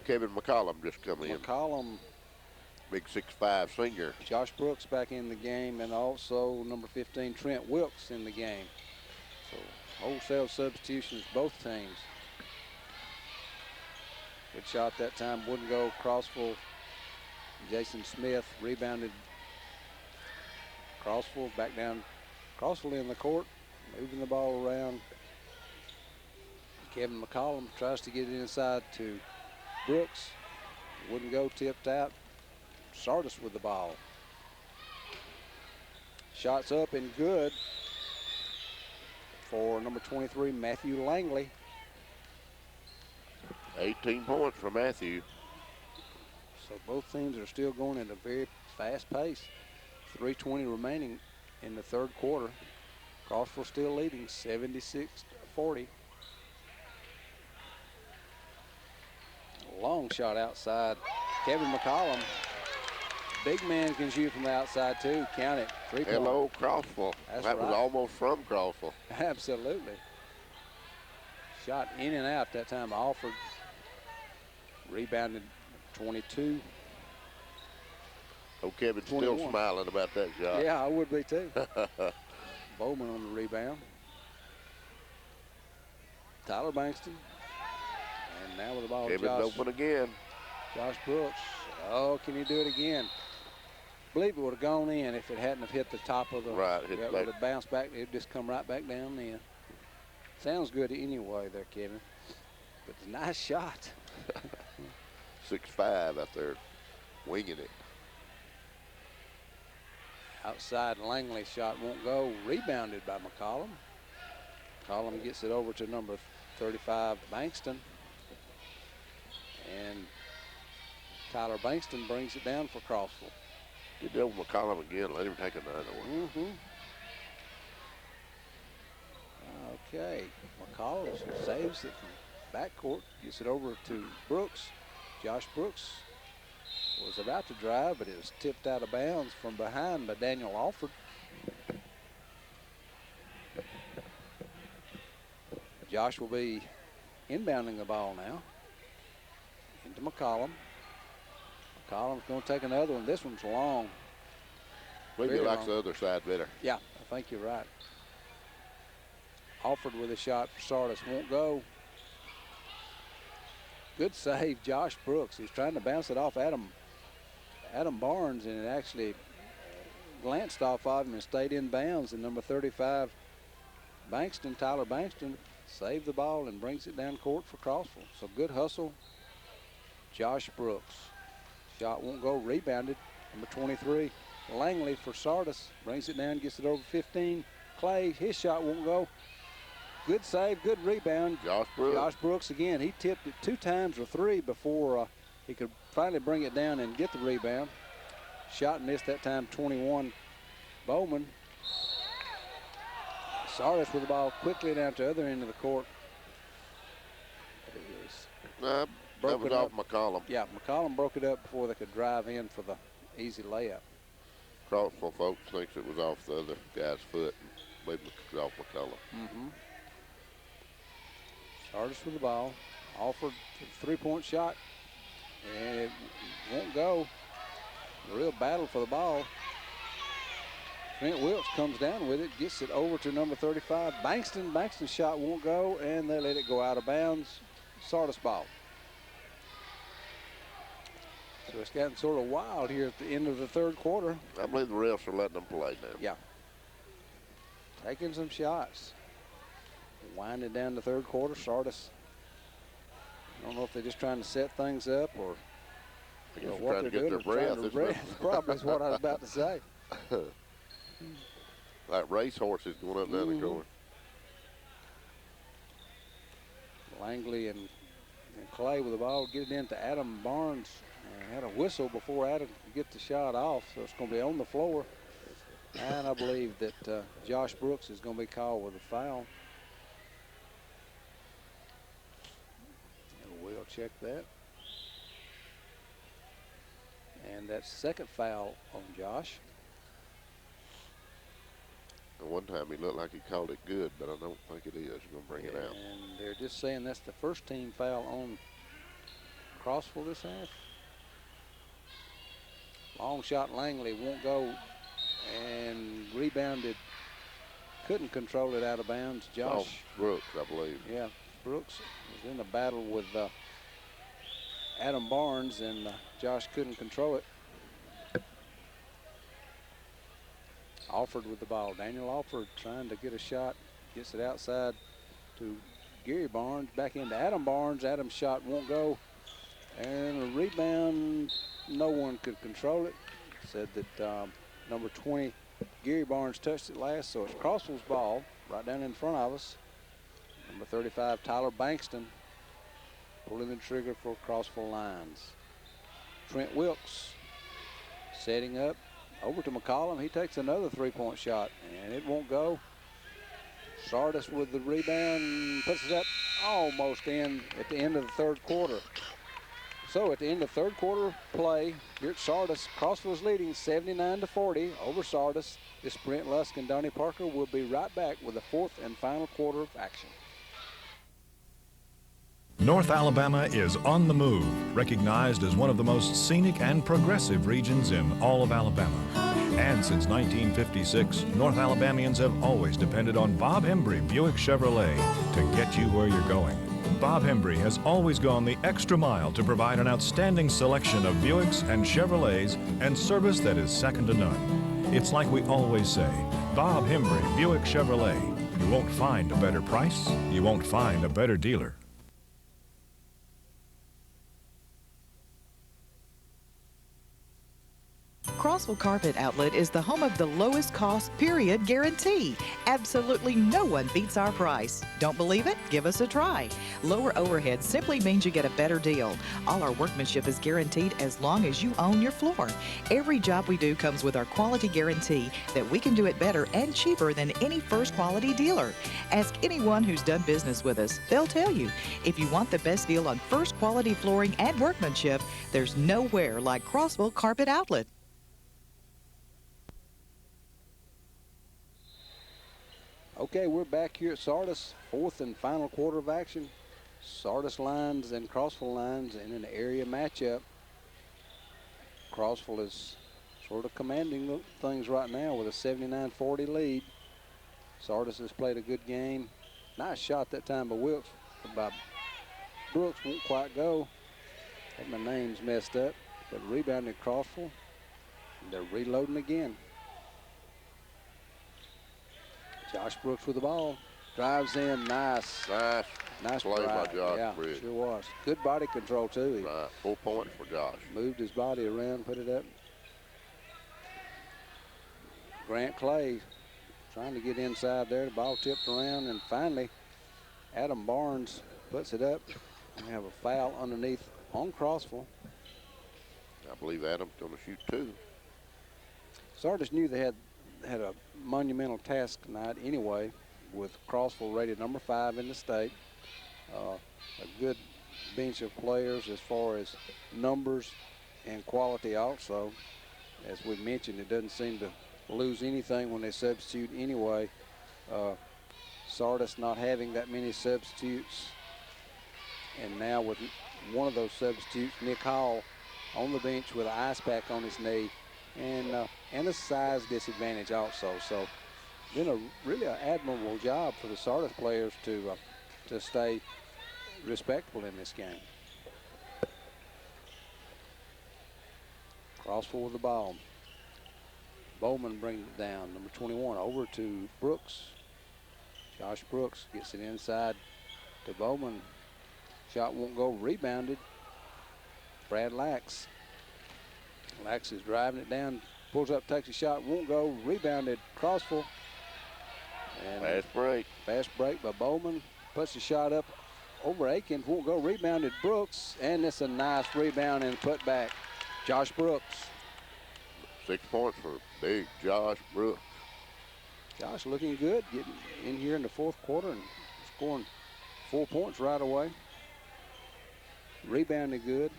Kevin McCollum just come in. McCollum. Big 6'5" senior. Josh Brooks back in the game, and also number 15, Trent Wilkes in the game. So wholesale substitutions, both teams. Good shot that time, wouldn't go. Crossville, Jason Smith rebounded. Crossville back down. Crossville in the court, moving the ball around. Kevin McCollum tries to get it inside to Brooks. Wouldn't go, tipped out. Sardis with the ball. Shots up and good for number 23, Matthew Langley. 18 points for Matthew. So both teams are still going at a very fast pace. 3:20 remaining in the third quarter. Crossville still leading 76-40. Long shot outside. Kevin McCollum. Big man can shoot from the outside too. Count it. 3-point. Hello, Crossville. That's that right. was almost from Crossville. Absolutely. Shot in and out that time. Alford rebounded 22. Oh, Kevin's 21. still smiling about that shot. Yeah, I would be too. Bowman on the rebound. Tyler Bankston. And now with the ball, Kevin's open again. Josh Brooks. Oh, can he do it again? I believe it would have gone in if it hadn't have hit the top of the. Right. It would have bounced back. It would just come right back down in. Sounds good anyway there, Kevin. But it's a nice shot. 6'5" out there, winging it. Outside Langley shot won't go. Rebounded by McCollum. McCollum gets it over to number 35, Bankston. And Tyler Bankston brings it down for Crossville. Get it over McCollum again. Let him take another one. Okay. McCollum saves it from backcourt. Gets it over to Brooks. Josh Brooks was about to drive, but it was tipped out of bounds from behind by Daniel Alford. Josh will be inbounding the ball now into McCollum. McCollum's going to take another one. This one's long. Maybe he likes the other side better. Yeah, I think you're right. Alford with a shot for Sardis. Won't go. Good save, Josh Brooks. He's trying to bounce it off Adam Barnes, and it actually glanced off of him and stayed in bounds. And number 35, Bankston, Tyler Bankston, saved the ball and brings it down court for Crossville. So good hustle. Josh Brooks. Shot won't go. Rebounded. Number 23, Langley for Sardis. Brings it down, gets it over 15. Clay, his shot won't go. Good save, good rebound. Josh Brooks. Josh Brooks again. He tipped it 2 times or 3 before he could finally bring it down and get the rebound. Shot missed that time, 21. Bowman. Sardis with the ball quickly down to the other end of the court. That was off McCollum. Yeah, McCollum broke it up before they could drive in for the easy layup. Crossville folks thinks it was off the other guy's foot. Maybe it was off McCollum. Sardis with the ball. Alford for the 3-point shot. And it won't go. A real battle for the ball. Trent Wilkes comes down with it, gets it over to number 35, Bankston. Bankston's shot won't go, and they let it go out of bounds. Sardis ball. So it's gotten sort of wild here at the end of the third quarter. I believe the refs are letting them play now. Yeah. Taking some shots. Winding down the third quarter, Sardis. I don't know if they're just trying to set things up or I guess what trying to get their breath. Probably is what I was about to say. Like race horses going up down the corner. Langley and Clay with the ball, get it into Adam Barnes. Had a whistle before Adam could get the shot off, so it's going to be on the floor. And I believe that Josh Brooks is going to be called with a foul. And we'll check that. And that's second foul on Josh. And one time he looked like he called it good, but I don't think it is. He's going to bring it out. And they're just saying that's the first team foul on Crossville this half. Long shot, Langley won't go, and rebounded. Couldn't control it out of bounds. Josh Brooks, I believe. Yeah, Brooks was in a battle with Adam Barnes, and Josh couldn't control it. Alford with the ball. Daniel Alford trying to get a shot. Gets it outside to Gary Barnes. Back into Adam Barnes. Adam's shot won't go. And a rebound, no one could control it. Said that number 20, Gary Barnes, touched it last, so it's Crossville's ball right down in front of us. Number 35, Tyler Bankston, pulling the trigger for Crossville Lions. Trent Wilkes setting up over to McCollum. He takes another 3-point shot, and it won't go. Sardis with the rebound, puts it up almost in at the end of the third quarter. So at the end of third quarter play here at Sardis, Crossville is leading 79-40 over Sardis. This Brent Lusk and Donnie Parker will be right back with the fourth and final quarter of action. North Alabama is on the move, recognized as one of the most scenic and progressive regions in all of Alabama. And since 1956, North Alabamians have always depended on Bob Hembry Buick Chevrolet to get you where you're going. Bob Hembry has always gone the extra mile to provide an outstanding selection of Buicks and Chevrolets and service that is second to none. It's like we always say, Bob Hembry Buick Chevrolet. You won't find a better price, you won't find a better dealer. Crossville Carpet Outlet is the home of the lowest cost, period, guarantee. Absolutely no one beats our price. Don't believe it? Give us a try. Lower overhead simply means you get a better deal. All our workmanship is guaranteed as long as you own your floor. Every job we do comes with our quality guarantee that we can do it better and cheaper than any first quality dealer. Ask anyone who's done business with us. They'll tell you. If you want the best deal on first quality flooring and workmanship, there's nowhere like Crossville Carpet Outlet. Okay, we're back here at Sardis, fourth and final quarter of action. Sardis Lions and Crossville Lions in an area matchup. Crossville is sort of commanding things right now with a 79-40 lead. Sardis has played a good game. Nice shot that time by Brooks, won't quite go. Had my name's messed up, but rebounded Crossville. They're reloading again. Josh Brooks with the ball. Drives in. Nice Play by drive. Josh Yeah, Brooks. sure was. Good body control, too. Right. 4 points for Josh. Moved his body around, put it up. Grant Clay trying to get inside there. The ball tipped around, and finally, Adam Barnes puts it up. We have a foul underneath on Crossville. I believe Adam's going to shoot 2. Sardis knew they had a monumental task tonight anyway, with Crossville rated number 5 in the state. A good bench of players as far as numbers and quality also. As we mentioned, it doesn't seem to lose anything when they substitute anyway. Sardis not having that many substitutes, and now with one of those substitutes, Nick Hall, on the bench with an ice pack on his knee, and a size disadvantage also. So been a really admirable job for the Sardis players to stay respectable in this game. Crossville with the ball. Bowman brings it down, number 21, over to Brooks. Josh Brooks gets it inside to Bowman. Shot won't go, rebounded. Brad Lax. Lax is driving it down, pulls up, takes a shot, won't go, rebounded Crossville. And fast break by Bowman. Puts the shot up over Aikens, won't go, rebounded Brooks. And it's a nice rebound and put back. Josh Brooks. 6 points for big Josh Brooks. Josh looking good, getting in here in the fourth quarter and scoring 4 points right away. Rebounded good.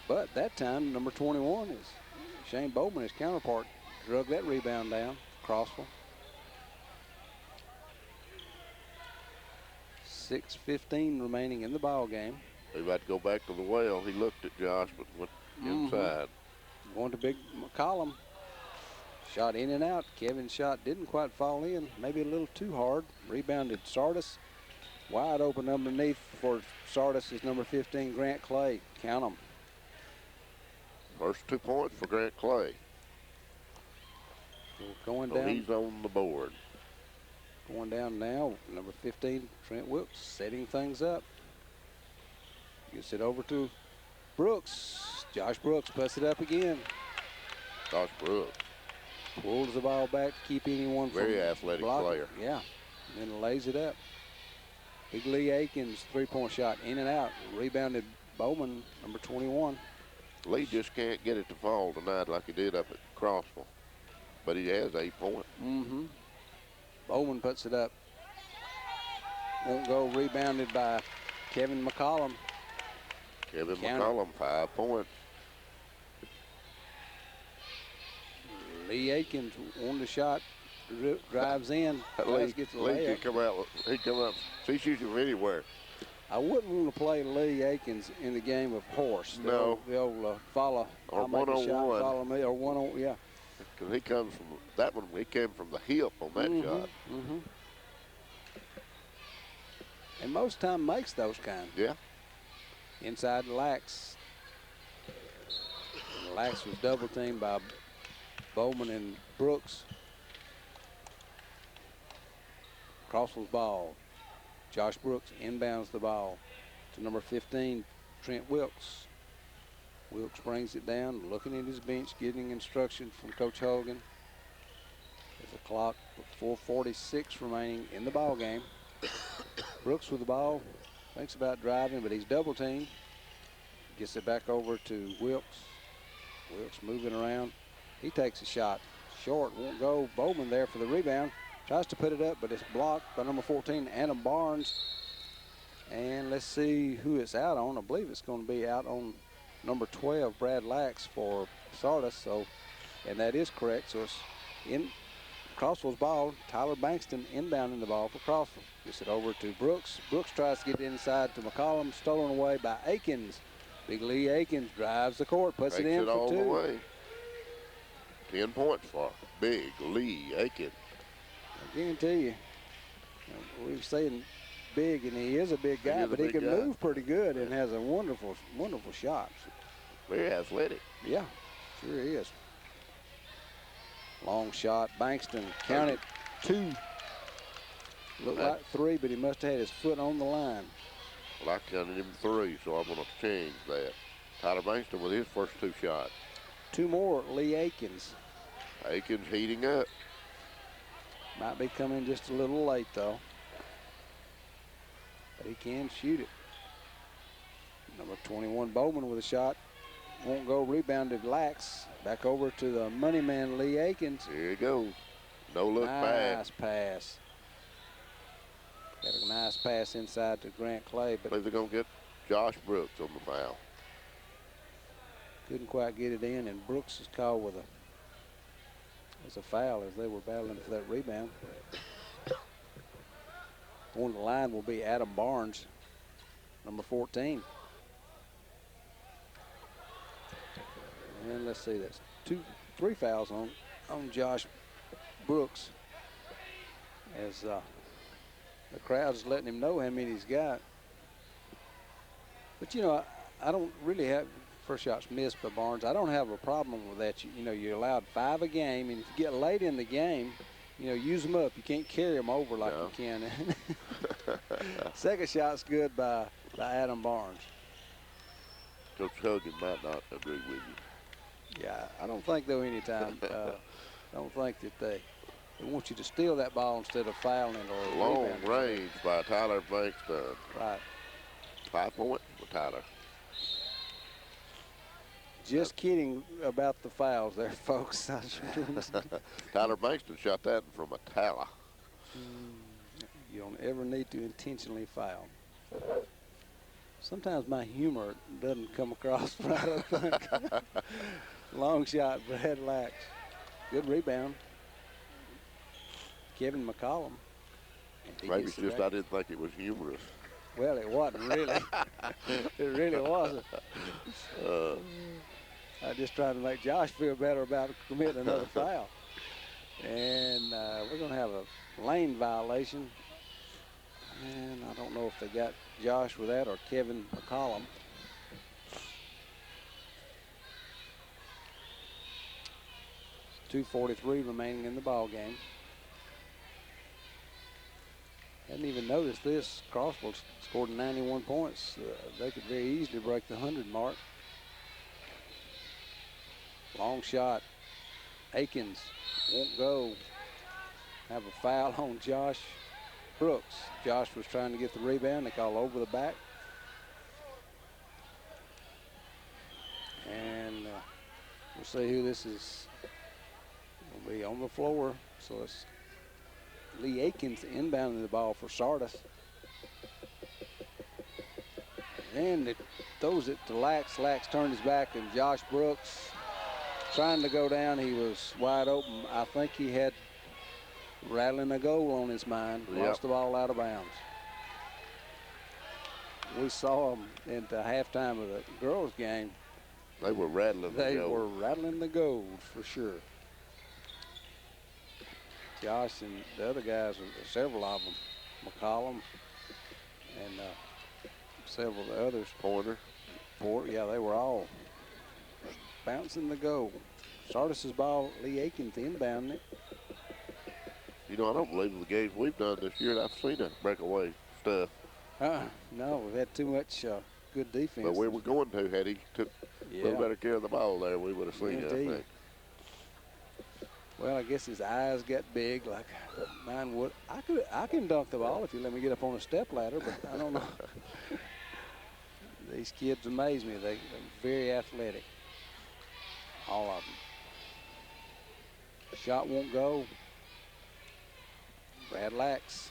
But that time, number 21 is Shane Bowman, his counterpart, drug that rebound down. Crossville. 6:15 remaining in the ball game. He about to go back to the well. He looked at Josh, but went inside. Going to big McCollum. Shot in and out. Kevin's shot didn't quite fall in. Maybe a little too hard. Rebounded Sardis. Wide open underneath for Sardis is number 15, Grant Clay. Count them. First 2 points for Grant Clay. Going so down. He's on the board. Going down now, number 15, Trent Wilkes, setting things up. Gets it over to Brooks. Josh Brooks puts it up again. Josh Brooks. Pulls the ball back to keep anyone from Very athletic blocking. player. Yeah, and then lays it up. Big Lee Aikens, three-point shot, in and out. Rebounded Bowman, number 21. Lee just can't get it to fall tonight like he did up at Crossville. But he has 8 points. Bowman puts it up. Won't go, rebounded by Kevin McCollum. Kevin McCollum, 5 points. Lee Aikens won the shot, drives in. Lee Gets the can layup. come out. He come up. He shoots him anywhere. I wouldn't want to play Lee Akins in the game of horse. No. They'll follow. Or I'll make a shot, 1-on-1. follow me, or 1-on, yeah. Because he comes from that one. He came from the hip on that shot. Mm-hmm. And most time makes those kind. Yeah. Inside the Lax. And Lax was double teamed by Bowman and Brooks. Crossville's ball. Josh Brooks inbounds the ball to number 15, Trent Wilkes. Wilkes brings it down, looking at his bench, getting instruction from Coach Hogan. There's a clock with 4:46 remaining in the ball game. Brooks with the ball, thinks about driving, but he's double teamed. Gets it back over to Wilkes. Wilkes moving around. He takes a shot. Short, won't go. Bowman there for the rebound. Tries to put it up, but it's blocked by number 14, Adam Barnes. And let's see who it's out on. I believe it's going to be out on number 12, Brad Lax for Sardis. So, and that is correct. So it's in Crossville's ball. Tyler Bankston inbounding the ball for Crossville. Gets it over to Brooks. Brooks tries to get it inside to McCollum. Stolen away by Akins. Big Lee Akins drives the court, puts it in for all 2. the way. 10 points for Big Lee Akins. I guarantee you, we're saying big, and he is a big guy, but he can move pretty good and has a wonderful, wonderful shot. Very athletic. Yeah, sure is. Long shot. Bankston counted 2. Looked like 3, but he must have had his foot on the line. Well, I counted him 3, so I'm going to change that. Tyler Bankston with his first 2 shots. 2 more, Lee Akins. Akins heating up. Might be coming just a little late, though. But he can shoot it. Number 21, Bowman with a shot. Won't go, rebounded Lax. Back over to the money man, Lee Akins. Here he goes. No look back. Nice pass. Got a nice pass inside to Grant Clay, but I believe they're going to get Josh Brooks on the foul. Couldn't quite get it in, and Brooks is called with a foul as they were battling for that rebound. On the line will be Adam Barnes, number 14. And let's see, that's 3 fouls on Josh Brooks, as the crowd's letting him know how many he's got. But you know, I don't really have first shots missed by Barnes. I don't have a problem with that. You know, you're allowed 5 a game, and if you get late in the game, you know, use them up. You can't carry them over like you can. Second shot's good by Adam Barnes. Coach Hogan might not agree with you. Yeah, I don't think, though, anytime. I don't think that they want you to steal that ball instead of fouling it or Long rebounding. range by Tyler Bankston. Right. 5 points for Tyler. Just kidding about the fouls there, folks. Tyler Bankston shot that from a Tala. You don't ever need to intentionally foul. Sometimes my humor doesn't come across right, I think. Long shot, Brad Lax. Good rebound. Kevin McCollum. Maybe it's just I didn't think it was humorous. Well, it wasn't really. It really wasn't. I just trying to make Josh feel better about committing another foul. And we're going to have a lane violation. And I don't know if they got Josh with that or Kevin McCollum. .243 remaining in the ball game. Hadn't even noticed this. Crossville scored 91 points. They could very easily break the 100 mark. Long shot. Akins won't go. Have a foul on Josh Brooks. Josh was trying to get the rebound. They call over the back. And we'll see who this is. Will be on the floor. So it's Lee Akins inbounding the ball for Sardis. And it throws it to Lax. Lax turned his back, and Josh Brooks trying to go down. He was wide open. I think he had rattling a goal on his mind. Lost the ball out of bounds. we saw them at the halftime of the girls' game. They were rattling the gold. They were rattling the gold for sure. Josh and the other guys, several of them, McCollum and several of the others. Pointer. Yeah, they were all bouncing the goal. Sardis's ball, Lee Aikens inbounding it. You know, I don't believe in the games we've done this year I've seen a breakaway stuff. No, we've had too much good defense. But we were going to, had he took a little better care of the ball there, we would have seen it, I think. Well, I guess his eyes got big like mine would. I can dunk the ball if you let me get up on a step ladder, but I don't know. These kids amaze me. They're very athletic, all of them. Shot won't go. Brad Lax.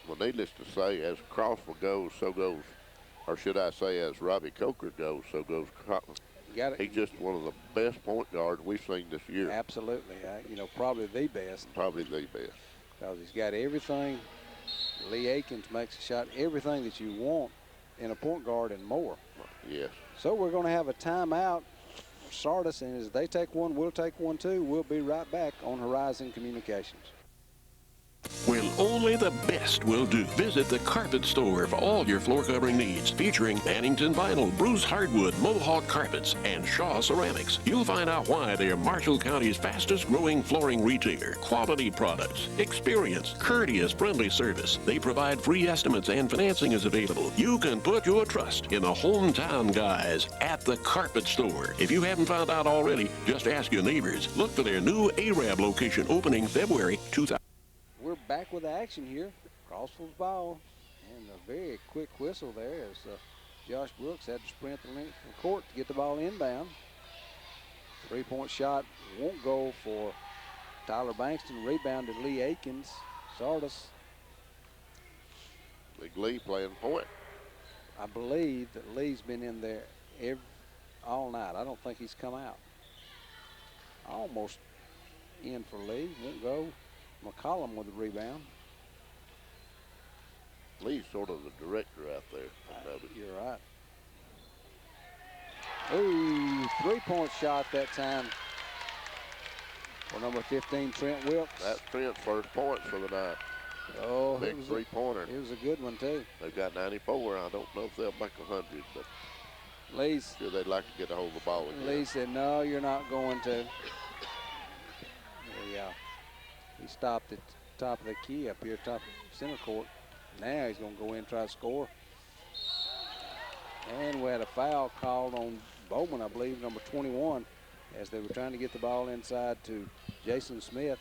Well, needless to say, as Crossville goes, so goes, or should I say, as Robbie Coker goes, so goes Crossville. He's just one of the best point guards we've seen this year. Absolutely. You know, probably the best. Probably the best. Because he's got everything. Lee Aikens makes a shot, everything that you want in a point guard and more. Yes. So we're going to have a timeout for Sardis, and as they take one, we'll take one too. We'll be right back on Horizon Communications. When only the best will do. Visit the Carpet Store for all your floor covering needs, featuring Bannington Vinyl, Bruce Hardwood, Mohawk Carpets, and Shaw Ceramics. You'll find out why they are Marshall County's fastest growing flooring retailer. Quality products, experience, courteous, friendly service. They provide free estimates and financing is available. You can put your trust in the hometown guys at the Carpet Store. If you haven't found out already, just ask your neighbors. Look for their new Arab location opening February 2000. We're back with the action here. Crossville's ball. And a very quick whistle there as Josh Brooks had to sprint the length of the court to get the ball inbound. Three-point shot won't go for Tyler Bankston. Rebounded Lee Aikens. Sardis. Big Lee playing point. I believe that Lee's been in there all night. I don't think he's come out. Almost in for Lee. Won't go. McCollum with the rebound. Lee's sort of the director out there. You're right. Ooh, three-point shot that time for number 15, Trent Wilkes. That's Trent's first points for the night. Oh, big three-pointer. It was a good one, too. They've got 94. I don't know if they'll make 100, but Lee's, sure they'd like to get a hold of the ball again. Lee said, no, you're not going to. Yeah. He stopped at the top of the key up here, top of center court. Now he's going to go in and try to score. And we had a foul called on Bowman, I believe, number 21, as they were trying to get the ball inside to Jason Smith.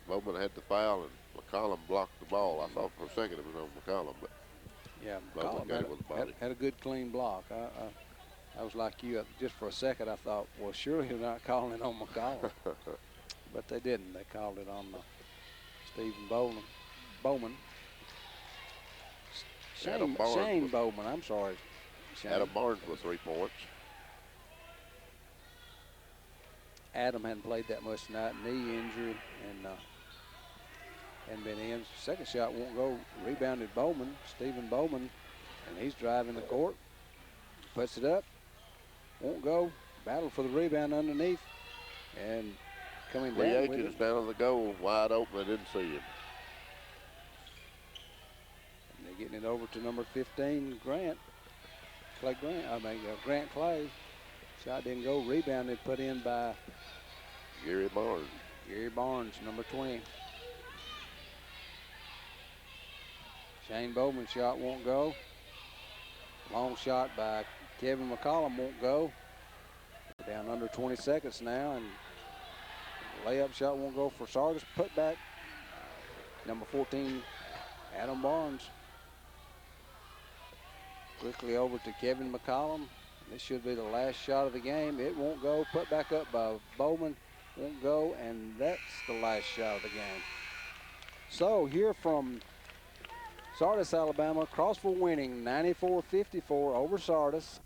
Bowman had the foul, and McCollum blocked the ball. I thought for a second it was on McCollum, but yeah, Bowman got it with the body. Had a good, clean block. I was like you. Just for a second, I thought, well, surely they're not calling it on McCollum. But they didn't. They called it on Stephen Bowman. Shane Bowman, I'm sorry. Shane. Adam Barnes with 3 points. Adam hadn't played that much tonight, knee injury, and hadn't been in. Second shot won't go. Rebounded Bowman, Stephen Bowman, and he's driving the court. Puts it up, won't go. Battle for the rebound underneath, and coming down. Lee Aikens down on the goal, wide open. I didn't see him. And they're getting it over to number 15, Grant Clay. Shot didn't go. Rebounded, put in by Gary Barnes. Gary Barnes, number 20. Shane Bowman shot won't go. Long shot by Kevin McCollum won't go. Down under 20 seconds now, and layup shot won't go for Sardis. Put back, number 14, Adam Barnes. Quickly over to Kevin McCollum. This should be the last shot of the game. It won't go. Put back up by Bowman. Won't go, and that's the last shot of the game. So here from Sardis, Alabama, Crossville winning 94-54 over Sardis.